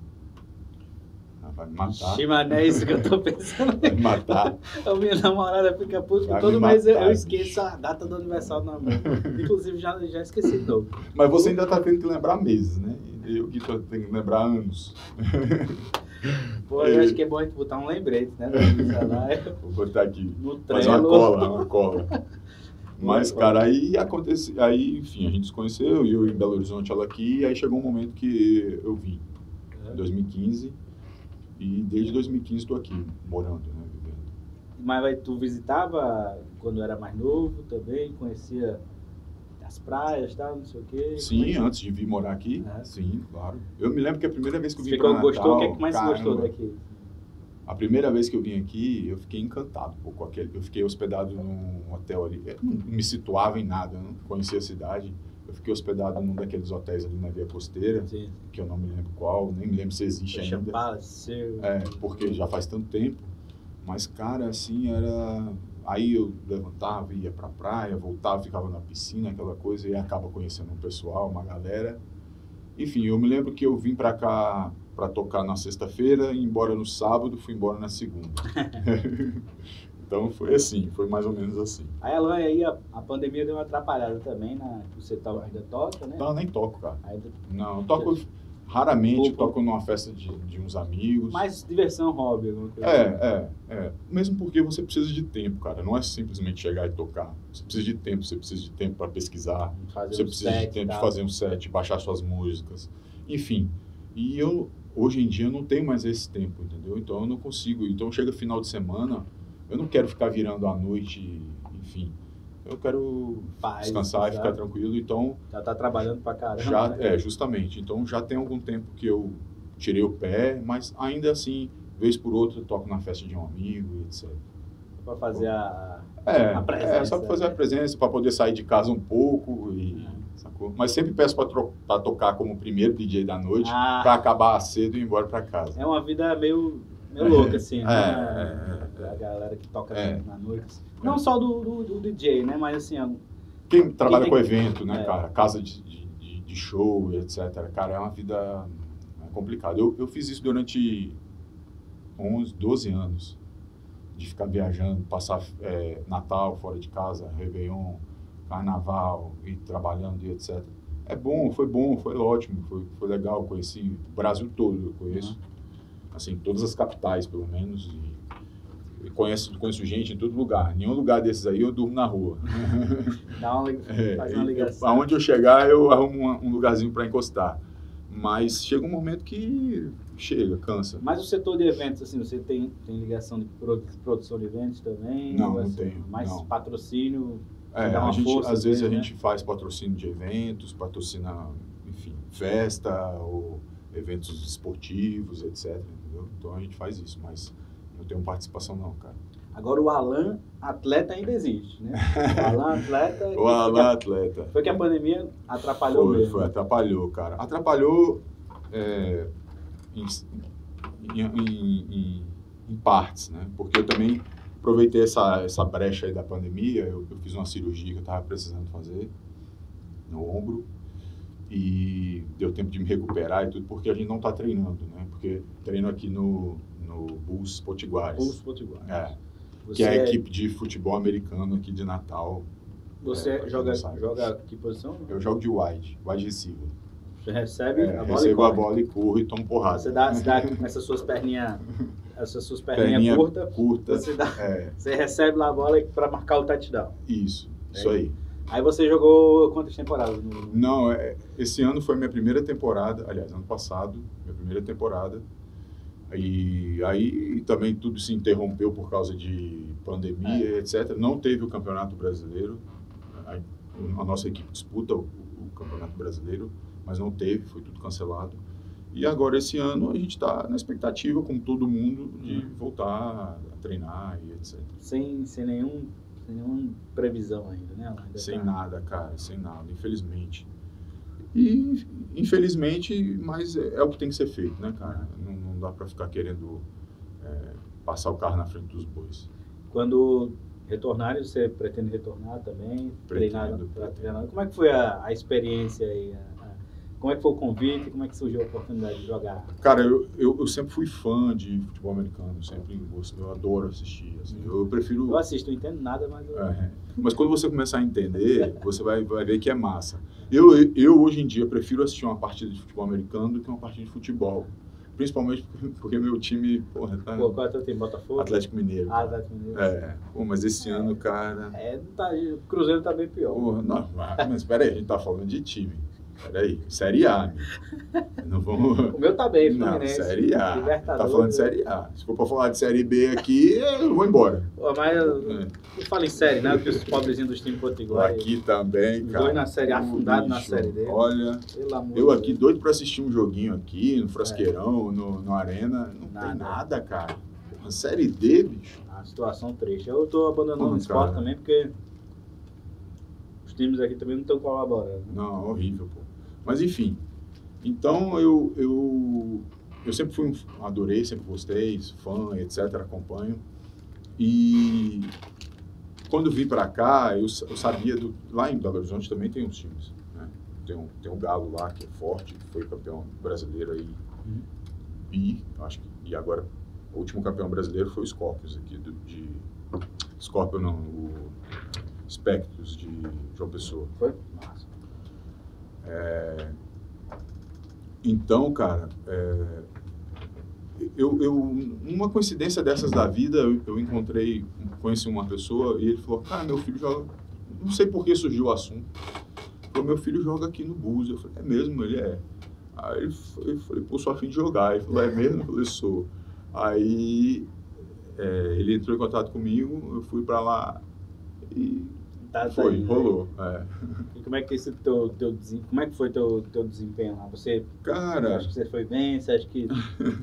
Speaker 2: Vai me matar.
Speaker 1: Ixi, mas não é isso que eu tô pensando.
Speaker 2: Vai me matar.
Speaker 1: A minha namorada fica puta,
Speaker 2: Vai
Speaker 1: todo
Speaker 2: me
Speaker 1: mês eu
Speaker 2: matar,
Speaker 1: esqueço a data do aniversário da namorada. Inclusive, já esqueci de novo.
Speaker 2: Mas você ainda tá tendo que lembrar meses, né? Eu que tô tendo que lembrar anos.
Speaker 1: Pô, eu acho que é bom a gente botar um lembrete, né?
Speaker 2: Vou botar aqui.
Speaker 1: No
Speaker 2: Fazer uma
Speaker 1: Trello.
Speaker 2: cola. Mas, cara, aí acontece. Aí, enfim, a gente se conheceu, eu em Belo Horizonte, ela aqui, e aí chegou um momento que eu vim. Em 2015. E desde 2015 estou aqui, morando, né? Vivendo.
Speaker 1: Mas tu visitava quando era mais novo também? Conhecia as praias e tal, não sei o quê?
Speaker 2: Sim, antes de vir morar aqui. Sim, claro. Eu me lembro que a primeira vez que eu vim para Natal...
Speaker 1: Gostou? O que é que mais você gostou daqui?
Speaker 2: A primeira vez que eu vim aqui, eu fiquei encantado com aquele. Eu fiquei hospedado num hotel ali. Eu não me situava em nada, eu não conhecia a cidade. Eu fiquei hospedado num daqueles hotéis ali na Via Costeira,
Speaker 1: Sim.
Speaker 2: que eu não me lembro qual, nem me lembro se existe ainda.
Speaker 1: Palace.
Speaker 2: Porque já faz tanto tempo. Mas, cara, assim, era... Aí eu levantava, ia pra praia, voltava, ficava na piscina, aquela coisa, e acaba conhecendo um pessoal, uma galera. Enfim, eu me lembro que eu vim pra cá para tocar na sexta-feira, ia embora no sábado, fui embora na segunda. Então foi assim, foi mais ou menos assim.
Speaker 1: Aí, Alan, aí a pandemia deu uma atrapalhada também, você ainda toca, né?
Speaker 2: Não, nem toco, cara.
Speaker 1: Ainda...
Speaker 2: Não, eu toco raramente, toco numa festa de uns amigos.
Speaker 1: Mais diversão, hobby, alguma coisa
Speaker 2: assim. Mesmo porque você precisa de tempo, cara. Não é simplesmente chegar e tocar. Você precisa de tempo para pesquisar. Você precisa de tempo de fazer um set, baixar suas músicas. Enfim, e eu, hoje em dia, eu não tenho mais esse tempo, entendeu? Então eu não consigo. Então chega final de semana, eu não quero ficar virando à noite, enfim. Eu quero descansar e ficar tranquilo, então...
Speaker 1: Já tá trabalhando pra caramba.
Speaker 2: Justamente. Então, já tem algum tempo que eu tirei o pé, mas ainda assim, vez por outra, eu toco na festa de um amigo, etc.
Speaker 1: Para fazer a
Speaker 2: presença. Só para fazer a presença, para poder sair de casa um pouco, sacou? Mas sempre peço para tocar como primeiro DJ da noite, para acabar cedo e ir embora para casa.
Speaker 1: É uma vida meio louca, assim, né? A galera que toca na noite. Não só do DJ, né? Mas assim...
Speaker 2: Quem trabalha com evento, né, cara? Casa de show, etc. Cara, é uma vida complicada. Eu fiz isso durante 12 anos. De ficar viajando, passar Natal fora de casa, Réveillon, Carnaval, e trabalhando e etc. Foi bom, foi ótimo, foi legal. Conheci o Brasil todo, eu conheço. Assim, todas as capitais, pelo menos. E conheço gente em todo lugar. Nenhum lugar desses aí eu durmo na rua.
Speaker 1: Faz uma ligação.
Speaker 2: Aonde eu chegar, eu arrumo um lugarzinho para encostar. Mas chega um momento que cansa.
Speaker 1: Mas o setor de eventos, assim, você tem ligação de produção de eventos também?
Speaker 2: Não tenho.
Speaker 1: Mais patrocínio?
Speaker 2: Às vezes a gente faz patrocínio de eventos, patrocina, enfim, festa ou eventos esportivos, etc. Entendeu? Então a gente faz isso, mas não tenho participação não, cara.
Speaker 1: Agora o Alan atleta ainda existe, né? O Alan atleta...
Speaker 2: O Alan atleta.
Speaker 1: Foi que a pandemia atrapalhou mesmo.
Speaker 2: Atrapalhou, cara. Atrapalhou em partes, né? Porque eu também aproveitei essa brecha aí da pandemia, eu fiz uma cirurgia que eu estava precisando fazer no ombro e deu tempo de me recuperar e tudo, porque a gente não está treinando, né? Porque treino aqui no Bulls Potiguares.
Speaker 1: Bulls Potiguares.
Speaker 2: Que é a equipe de futebol americano aqui de Natal.
Speaker 1: Você joga que posição?
Speaker 2: Eu jogo de wide receiver.
Speaker 1: Você recebe a bola
Speaker 2: recebo a bola e corro e tomo porrada.
Speaker 1: Você dá essas suas perninhas curtas, você recebe lá a bola para marcar o touchdown.
Speaker 2: Isso aí.
Speaker 1: Aí você jogou quantas temporadas?
Speaker 2: Não, esse ano foi minha primeira temporada, aliás, ano passado, minha primeira temporada. E aí também tudo se interrompeu por causa de pandemia, etc. Não teve o Campeonato Brasileiro. A nossa equipe disputa o Campeonato Brasileiro, mas não teve, foi tudo cancelado. E agora, esse ano, a gente está na expectativa, como todo mundo, de voltar a treinar e etc.
Speaker 1: Sem nenhuma previsão ainda, né?
Speaker 2: Nada, cara, sem nada, infelizmente. E, infelizmente, mas é o que tem que ser feito, né, cara? Não dá para ficar querendo passar o carro na frente dos bois.
Speaker 1: Quando Retornar, você pretende retornar também?
Speaker 2: Pretendo.
Speaker 1: Treinar. Como é que foi a experiência aí? Como é que foi o convite? Como é que surgiu a oportunidade de jogar?
Speaker 2: Cara, eu sempre fui fã de futebol americano, sempre gostei, eu adoro assistir. Assim, eu prefiro...
Speaker 1: Eu assisto, não entendo nada, mas...
Speaker 2: Mas quando você começar a entender, você vai ver que é massa. Eu, hoje em dia, prefiro assistir uma partida de futebol americano do que uma partida de futebol. Principalmente porque meu time, porra, tá...
Speaker 1: Pô, qual é o teu time? Botafogo?
Speaker 2: Atlético Mineiro.
Speaker 1: Atlético Mineiro.
Speaker 2: Pô, mas esse ano, cara...
Speaker 1: O Cruzeiro tá bem pior.
Speaker 2: Porra, não, mas peraí, a gente tá falando de time. Peraí, Série A. Não vamos...
Speaker 1: O meu tá bem, Fluminense.
Speaker 2: Não, Série A. Tá falando de Série A. Se for pra falar de Série B aqui, eu vou embora.
Speaker 1: Pô, mas eu falo em série, né? Porque os pobrezinhos dos times potiguares.
Speaker 2: Aqui também, cara.
Speaker 1: Dois na Série A, afundado na Série D.
Speaker 2: Olha, eu aqui doido pra assistir um joguinho aqui, no Frasqueirão, no Arena. Não tem nada, cara. Uma Série D, bicho.
Speaker 1: A situação triste. Eu tô abandonando o esporte também, porque os times aqui também não estão colaborando.
Speaker 2: Não, horrível, pô. Mas enfim, então eu sempre adorei, sempre gostei, fã, etc, acompanho. E quando vim para cá, eu sabia, lá em Belo Horizonte também tem uns times, né? Tem um Galo lá que é forte, que foi campeão brasileiro aí, acho que, e agora o último campeão brasileiro foi o Scorpions aqui, Scorpion não, o Spectros de João Pessoa.
Speaker 1: Foi? Massa.
Speaker 2: Então, cara, uma coincidência dessas da vida, eu conheci uma pessoa e ele falou, cara, meu filho joga, não sei por que surgiu o assunto, falou, meu filho joga aqui no Bulls. Eu falei, é mesmo? Ele é. Aí eu falei, pô, sou a fim de jogar. Ele falou, é mesmo? Eu falei, sou. Aí ele entrou em contato comigo, eu fui pra lá e rolou.
Speaker 1: E como é que como é que foi teu desempenho lá? Você,
Speaker 2: cara,
Speaker 1: acha que você foi bem? Você acha que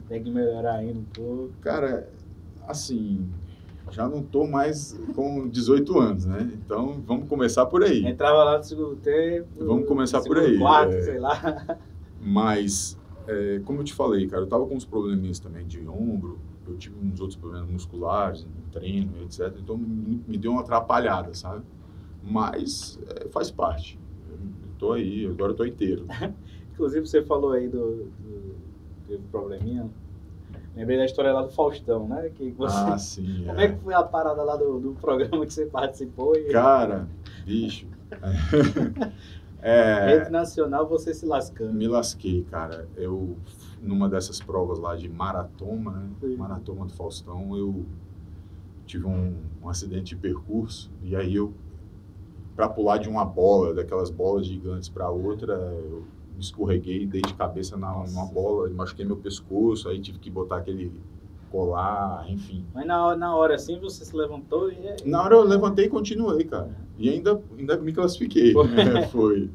Speaker 1: tem que melhorar ainda um pouco?
Speaker 2: Cara, assim, já não tô mais com 18 anos, né? Então, vamos começar por aí.
Speaker 1: Entrava lá no segundo tempo.
Speaker 2: Vamos começar por aí.
Speaker 1: Quarto, sei lá.
Speaker 2: Mas, como eu te falei, cara, eu tava com uns probleminhas também de ombro, eu tive uns outros problemas musculares, no treino, etc. Então, me deu uma atrapalhada, sabe? Mas faz parte. Eu tô aí, agora eu tô inteiro.
Speaker 1: Inclusive, você falou aí do probleminha. Lembrei da história lá do Faustão, né? Que você...
Speaker 2: sim.
Speaker 1: Como é que foi a parada lá do programa que você participou?
Speaker 2: Cara, bicho.
Speaker 1: Rede nacional, você se lascando.
Speaker 2: Me lasquei, cara. Eu, numa dessas provas lá de maratona, né? Maratona do Faustão, eu tive um acidente de percurso. E aí para pular de uma bola, daquelas bolas gigantes para outra, eu me escorreguei, dei de cabeça numa bola, machuquei meu pescoço, aí tive que botar aquele colar, enfim.
Speaker 1: Mas na hora assim você se levantou e...
Speaker 2: Na hora eu levantei e continuei, cara. E ainda me classifiquei. Foi.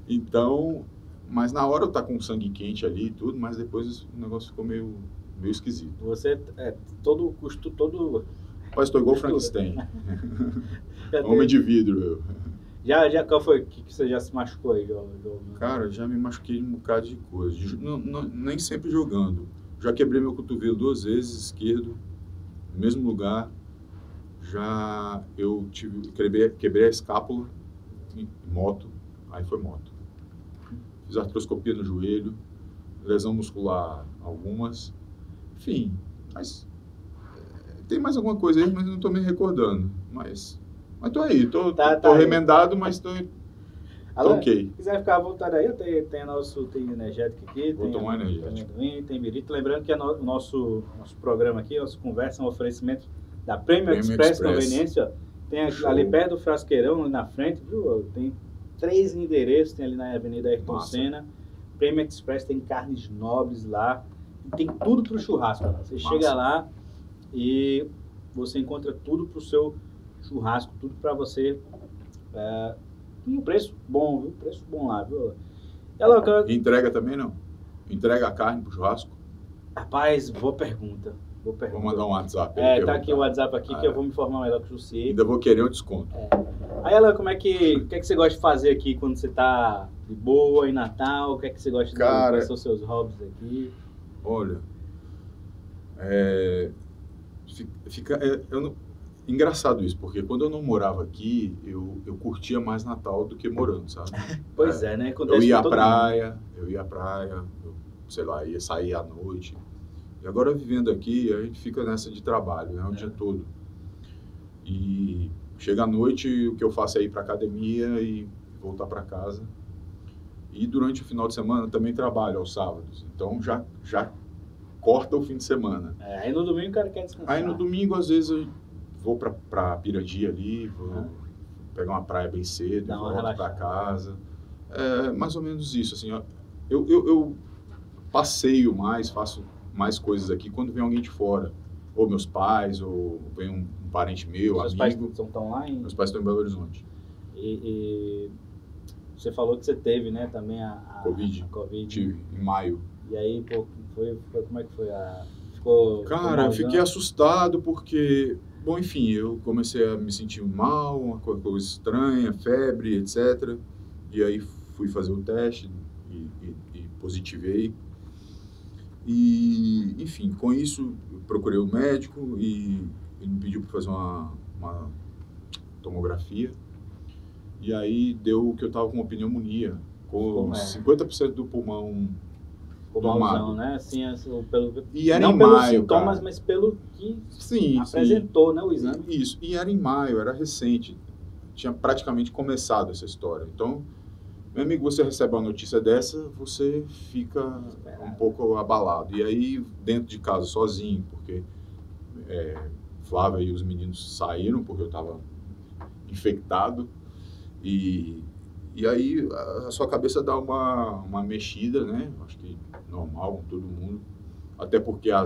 Speaker 2: Então, mas na hora eu tá com sangue quente ali e tudo, mas depois o negócio ficou meio esquisito.
Speaker 1: Você todo o custo, todo...
Speaker 2: Rapaz, estou igual Frankenstein. Homem de vidro, eu.
Speaker 1: Qual foi que você já se machucou aí,
Speaker 2: Cara, já me machuquei um bocado de coisa. Nem sempre jogando. Já quebrei meu cotovelo 2 vezes, esquerdo, no mesmo lugar. Já eu quebrei a escápula em moto, aí foi moto. Fiz artroscopia no joelho, lesão muscular algumas. Enfim, mas... Tem mais alguma coisa aí, mas não estou me recordando. Mas tô aí, tô remendado, mas tô ok.
Speaker 1: Se quiser ficar à vontade aí, tem energético aqui,
Speaker 2: Vou tomar energético.
Speaker 1: Tem birito. Lembrando que o nosso programa aqui, nossa conversa é um oferecimento da Premium Express Conveniência. Tem ali perto do Frasqueirão, ali na frente, viu? Tem 3 endereços, tem ali na Avenida Ayrton Senna. Premium Express tem carnes nobres lá. Tem tudo pro churrasco. Você chega lá e você encontra tudo pro seu churrasco, tudo para você. Um preço bom, viu? Preço bom lá, viu?
Speaker 2: Entrega também não? Entrega a carne pro churrasco?
Speaker 1: Rapaz, boa pergunta.
Speaker 2: Vou mandar um WhatsApp.
Speaker 1: Tá aqui o WhatsApp aqui que eu vou me informar melhor com você.
Speaker 2: Ainda vou querer um desconto.
Speaker 1: Aí, Alan, o que é que você gosta de fazer aqui quando você tá de boa em Natal? O que é que você gosta de fazer? Quais são os seus hobbies aqui?
Speaker 2: Olha, Engraçado isso, porque quando eu não morava aqui, eu curtia mais Natal do que morando, sabe?
Speaker 1: Pois é, né?
Speaker 2: Eu
Speaker 1: Acontece
Speaker 2: ia
Speaker 1: com
Speaker 2: à
Speaker 1: todo
Speaker 2: praia, sei lá, ia sair à noite. E agora vivendo aqui, a gente fica nessa de trabalho, né? O dia todo. E chega à noite, o que eu faço é ir para academia e voltar para casa. E durante o final de semana também trabalho aos sábados. Então já corta o fim de semana.
Speaker 1: Aí no domingo o cara quer descansar.
Speaker 2: Aí no domingo, às vezes, eu vou para Pirangi ali, vou pegar uma praia bem cedo, volto para casa. É mais ou menos isso, assim, ó. Eu passeio mais, faço mais coisas aqui quando vem alguém de fora. Ou meus pais, ou vem um parente meu,
Speaker 1: Seus
Speaker 2: amigo.
Speaker 1: Pais estão lá em...
Speaker 2: Meus pais estão em Belo Horizonte.
Speaker 1: E você falou que você teve, né, também a
Speaker 2: Covid. Tive, em maio.
Speaker 1: E aí, pô, como é que foi? Ficou
Speaker 2: eu fiquei assustado porque, bom, enfim, eu comecei a me sentir mal, uma coisa estranha, febre, etc. E aí fui fazer o teste e positivei. E, enfim, com isso, eu procurei o médico e ele me pediu para fazer uma tomografia. E aí deu que eu estava com uma pneumonia, com 50% do pulmão tomado.
Speaker 1: Né? Assim,
Speaker 2: e era
Speaker 1: não
Speaker 2: em
Speaker 1: pelos
Speaker 2: maio,
Speaker 1: sintomas,
Speaker 2: cara.
Speaker 1: Mas pelo que
Speaker 2: sim,
Speaker 1: apresentou, né, o exame.
Speaker 2: Isso, e era em maio, era recente. Tinha praticamente começado essa história. Então, meu amigo, você recebe uma notícia dessa, você fica um pouco abalado. E aí, dentro de casa, sozinho, porque Flávia e os meninos saíram, porque eu estava infectado. E aí a sua cabeça dá uma mexida, né? Acho que normal com todo mundo. Até porque a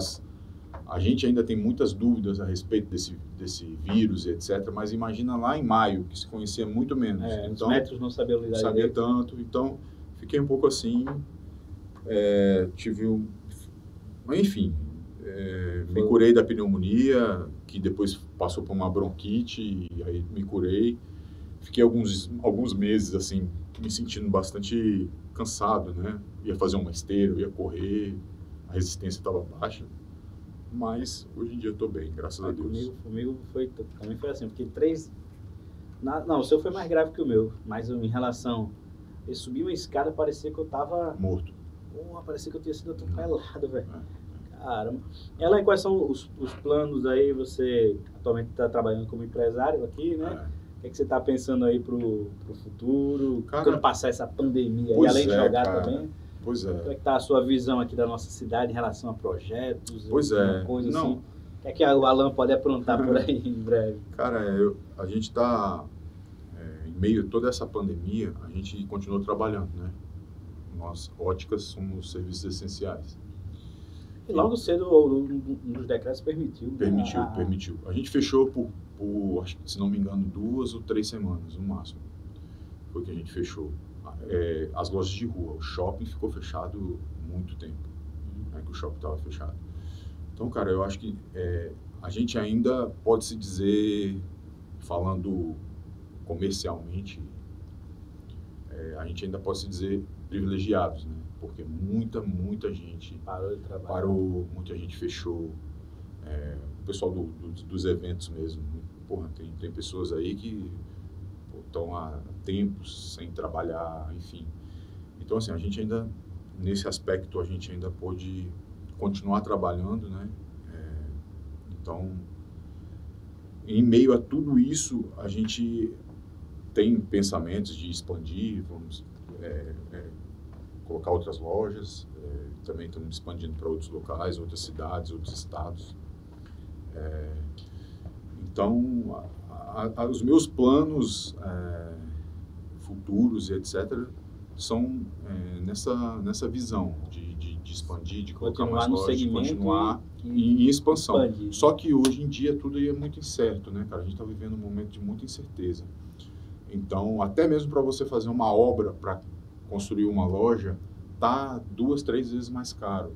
Speaker 2: gente ainda tem muitas dúvidas a respeito desse vírus e etc. Mas imagina lá em maio, que se conhecia muito menos.
Speaker 1: Então, os médicos não sabiam lidar.
Speaker 2: Não sabia tanto. Então, fiquei um pouco assim. Enfim, me curei da pneumonia, que depois passou por uma bronquite, e aí me curei. Fiquei alguns meses, assim, me sentindo bastante cansado, né? Ia fazer uma esteira, ia correr, a resistência estava baixa. Mas, hoje em dia, eu estou bem, graças a Deus.
Speaker 1: Comigo também foi assim, porque não, o seu foi mais grave que o meu, mas em relação... Eu subi uma escada, parecia que eu estava...
Speaker 2: morto.
Speaker 1: Porra, parecia que eu tinha sido atropelado, velho. Caramba. Elaine, quais são os planos aí? Você atualmente está trabalhando como empresário aqui, né? O que você está pensando aí pro futuro? Quando passar essa pandemia, e além de jogar também?
Speaker 2: Pois é.
Speaker 1: Como é que está a sua visão aqui da nossa cidade em relação a projetos?
Speaker 2: Pois é.
Speaker 1: Coisa assim? O que é que o Alan pode aprontar por aí em breve?
Speaker 2: Cara, a gente está, em meio a toda essa pandemia, a gente continuou trabalhando, né? Nós, óticas, somos serviços essenciais.
Speaker 1: E logo cedo, um dos decretos permitiu.
Speaker 2: Permitiu. A gente fechou por, acho que, se não me engano, 2 ou 3 semanas, no máximo. Foi que a gente fechou. As lojas de rua, o shopping ficou fechado muito tempo, né, que o shopping estava fechado. Então, cara, eu acho que a gente ainda pode se dizer, falando comercialmente, a gente ainda pode se dizer privilegiados, né? Porque muita gente
Speaker 1: parou de trabalhar.
Speaker 2: Parou, muita gente fechou. O pessoal dos eventos mesmo. Porra, tem pessoas aí que estão há tempos sem trabalhar, enfim. Então, assim, a gente ainda, nesse aspecto, a gente ainda pode continuar trabalhando, né? Então, em meio a tudo isso, a gente tem pensamentos de expandir, vamos colocar outras lojas, também estamos expandindo para outros locais, outras cidades, outros estados. Então, os meus planos futuros e etc. são nessa visão de expandir, de colocar mais lojas, de continuar em expansão. Expandir. Só que hoje em dia tudo é muito incerto, né, cara? A gente está vivendo um momento de muita incerteza. Então, até mesmo para você fazer uma obra, para construir uma loja, tá 2, 3 vezes mais caro,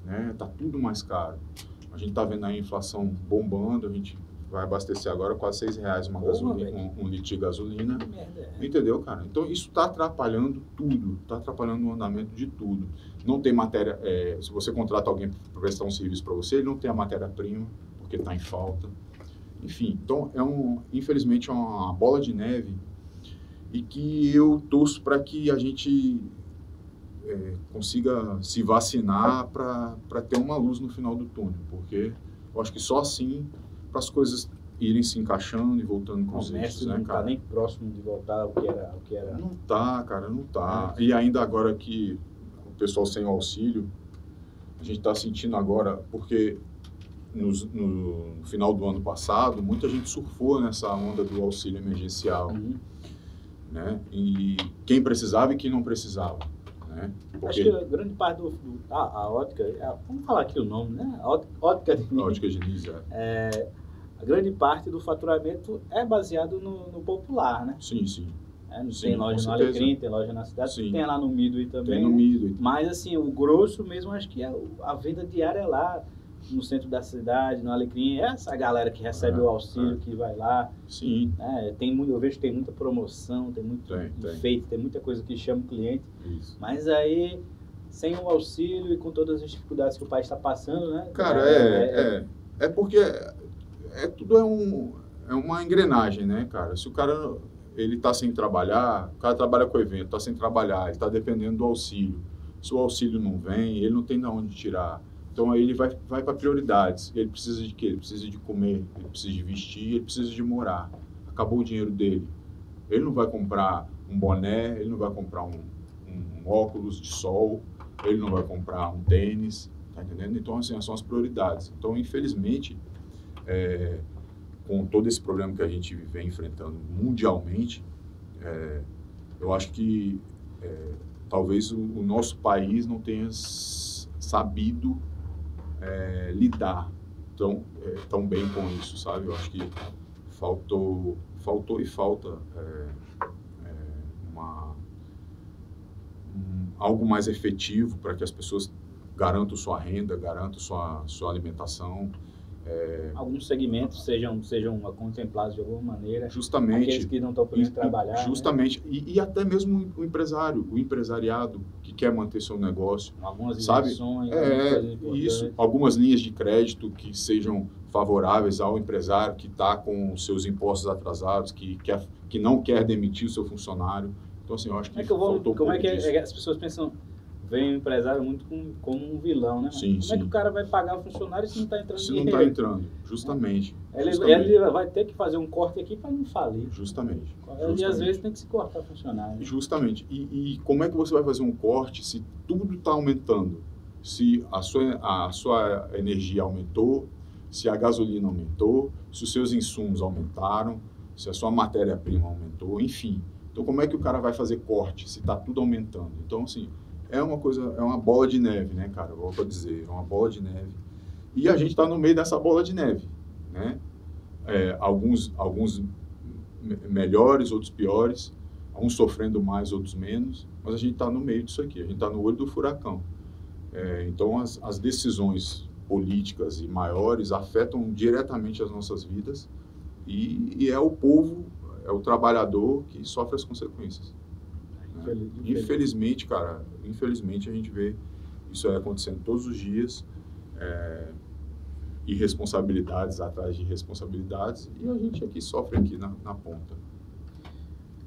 Speaker 2: né? Tá tudo mais caro. A gente tá vendo a inflação bombando, a gente vai abastecer agora quase R$6 um litro de gasolina. Entendeu, cara? Então, isso tá atrapalhando tudo, tá atrapalhando o andamento de tudo. Não tem matéria, se você contrata alguém para prestar um serviço para você, ele não tem a matéria-prima, porque tá em falta. Enfim, então, infelizmente, é uma bola de neve e que eu torço para que a gente consiga se vacinar para ter uma luz no final do túnel, porque eu acho que só assim, para as coisas irem se encaixando e voltando com os eixos, né, cara?
Speaker 1: Não está nem próximo de voltar ao que era.
Speaker 2: Não tá, cara, não tá. E ainda agora que o pessoal sem o auxílio, a gente está sentindo agora, porque no final do ano passado, muita gente surfou nessa onda do auxílio emergencial, né? E quem precisava e quem não precisava, né? Porque...
Speaker 1: Acho que a grande parte a ótica, vamos falar aqui o nome, né? Ótica
Speaker 2: Diniz,
Speaker 1: a grande parte do faturamento é baseado no popular, né?
Speaker 2: Sim.
Speaker 1: Tem loja no Alecrim, tem loja na cidade, tem lá no Midway também.
Speaker 2: Tem no Midway.
Speaker 1: Mas, assim, o grosso mesmo, acho que a venda diária é lá, no centro da cidade, no Alecrim. É essa galera que recebe o auxílio, que vai lá.
Speaker 2: Sim.
Speaker 1: Eu vejo que tem muita promoção, tem muito enfeite, tem muita coisa que chama o cliente.
Speaker 2: Isso.
Speaker 1: Mas aí, sem o auxílio e com todas as dificuldades que o país está passando, né?
Speaker 2: Cara, é porque tudo é uma engrenagem, né, cara? Se o cara ele está sem trabalhar, o cara trabalha com evento, está sem trabalhar, ele está dependendo do auxílio. Se o auxílio não vem, ele não tem de onde tirar. Então aí ele vai para prioridades. Ele precisa de quê? Ele precisa de comer, ele precisa de vestir, ele precisa de morar. Acabou o dinheiro dele. Ele não vai comprar um boné, ele não vai comprar um óculos de sol, ele não vai comprar um tênis, tá entendendo? Então, assim, são as prioridades. Então, infelizmente, com todo esse problema que a gente vem enfrentando mundialmente, eu acho que talvez o nosso país não tenha sabido lidar tão bem com isso, sabe? Eu acho que faltou e falta algo mais efetivo para que as pessoas garantam sua renda, garantam sua alimentação.
Speaker 1: Alguns segmentos sejam contemplados de alguma maneira.
Speaker 2: Justamente.
Speaker 1: Aqueles que não estão podendo trabalhar.
Speaker 2: Justamente. Né? E até mesmo o empresariado que quer manter seu negócio.
Speaker 1: Algumas
Speaker 2: isenções. Isso. Algumas linhas de crédito que sejam favoráveis ao empresário que está com seus impostos atrasados, que não quer demitir o seu funcionário. Então, assim, eu acho que faltou
Speaker 1: como é que as pessoas pensam... Vem o empresário muito como um vilão, né?
Speaker 2: Sim,
Speaker 1: como é que o cara vai pagar o funcionário se não está entrando
Speaker 2: dinheiro? Se não está entrando, justamente.
Speaker 1: Ele vai ter que fazer um corte aqui para não falir.
Speaker 2: Justamente.
Speaker 1: E às vezes tem que se cortar funcionário. Né?
Speaker 2: Justamente. E como é que você vai fazer um corte se tudo está aumentando? Se a sua energia aumentou, se a gasolina aumentou, se os seus insumos aumentaram, se a sua matéria-prima aumentou, enfim. Então, como é que o cara vai fazer corte se está tudo aumentando? Então, assim... É uma bola de neve, né, cara? Volto a dizer, é uma bola de neve. E a gente está no meio dessa bola de neve, né? Alguns melhores, outros piores, uns sofrendo mais, outros menos, mas a gente está no meio disso aqui, a gente está no olho do furacão. Então, as decisões políticas e maiores afetam diretamente as nossas vidas e é o povo, é o trabalhador que sofre as consequências. Infelizmente, cara, a gente vê isso aí acontecendo todos os dias, irresponsabilidades atrás de irresponsabilidades, e a gente aqui sofre aqui na ponta.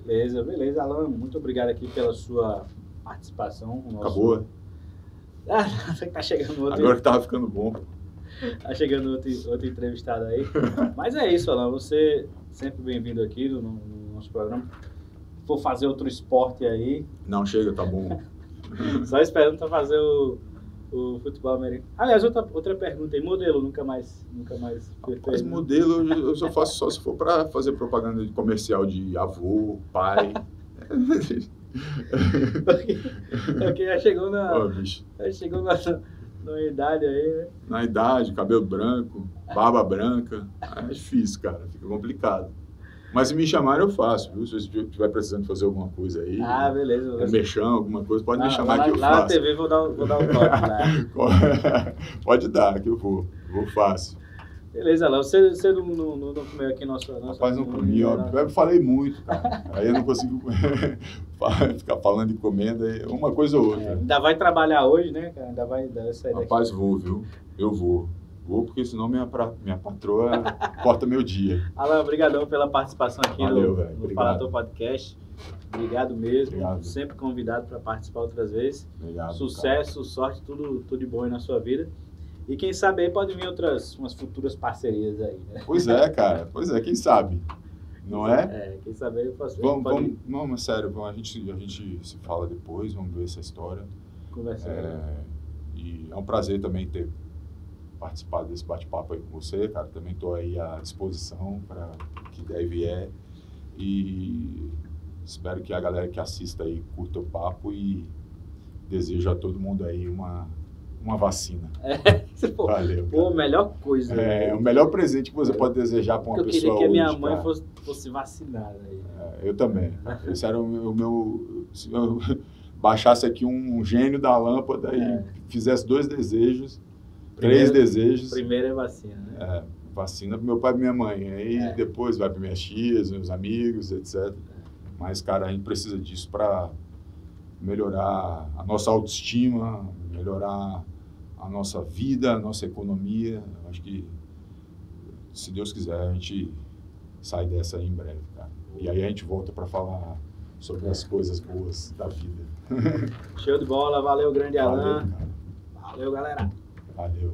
Speaker 1: Beleza, Alan, muito obrigado aqui pela sua participação.
Speaker 2: Acabou?
Speaker 1: Tá chegando outro.
Speaker 2: Agora que tava ficando bom.
Speaker 1: Tá chegando outro entrevistado aí. Mas é isso, Alan, você sempre bem-vindo aqui no nosso programa. For fazer outro esporte aí.
Speaker 2: Não, chega, tá bom.
Speaker 1: Só esperando para fazer o futebol americano. Aliás, outra pergunta aí, modelo, nunca mais
Speaker 2: Mas modelo eu só faço só se for para fazer propaganda de comercial de avô, pai.
Speaker 1: Porque já chegou na idade aí, né?
Speaker 2: Na idade, cabelo branco, barba branca. É difícil, cara, fica complicado. Mas se me chamarem, eu faço, viu? Se você estiver precisando fazer alguma coisa aí,
Speaker 1: beleza.
Speaker 2: Merchan, alguma coisa, pode me chamar que eu faço.
Speaker 1: Lá na TV vou dar um toque lá.
Speaker 2: Pode dar, que eu vou fácil.
Speaker 1: Beleza, Léo, você não comeu aqui nossa...
Speaker 2: Rapaz, não comi, ó. Eu falei muito, cara. Aí eu não consigo ficar falando de comenda, uma coisa ou outra.
Speaker 1: Ainda vai trabalhar hoje, né, cara? Ainda vai sair daqui.
Speaker 2: Rapaz, vou, viu? Eu vou. Vou, porque senão minha patroa corta meu dia.
Speaker 1: Alan, obrigadão pela participação aqui no Fala Tu Podcast. Obrigado mesmo.
Speaker 2: Obrigado.
Speaker 1: Sempre convidado para participar outras vezes.
Speaker 2: Obrigado.
Speaker 1: Sucesso, cara. Sorte, tudo de bom aí na sua vida. E quem sabe aí pode vir umas futuras parcerias aí, né?
Speaker 2: Pois é, cara. Pois é, quem sabe? Não é?
Speaker 1: É, quem sabe aí eu posso ver.
Speaker 2: Não, mas sério, a gente se fala depois, vamos ver essa história.
Speaker 1: Conversar.
Speaker 2: E é um prazer também ter participado desse bate-papo aí com você, cara. Também estou aí à disposição para o que der e vier. E espero que a galera que assista aí curta o papo e desejo a todo mundo aí uma vacina. Valeu.
Speaker 1: Pô, a melhor coisa.
Speaker 2: O melhor presente que você pode desejar para uma pessoa hoje.
Speaker 1: Eu queria que a minha mãe fosse vacinada. Aí.
Speaker 2: Eu também. Esse era o meu... Se eu baixasse aqui um gênio da lâmpada e fizesse 2 desejos, 3 desejos.
Speaker 1: Primeiro é vacina, né?
Speaker 2: Vacina para meu pai e minha mãe. Aí depois vai para minhas tias, meus amigos, etc. Mas, cara, a gente precisa disso para melhorar a nossa autoestima, melhorar a nossa vida, a nossa economia. Acho que, se Deus quiser, a gente sai dessa aí em breve, cara. E aí a gente volta para falar sobre as coisas boas da vida.
Speaker 1: Show de bola. Valeu, grande Alan.
Speaker 2: Valeu, cara.
Speaker 1: Valeu, galera.
Speaker 2: Valeu.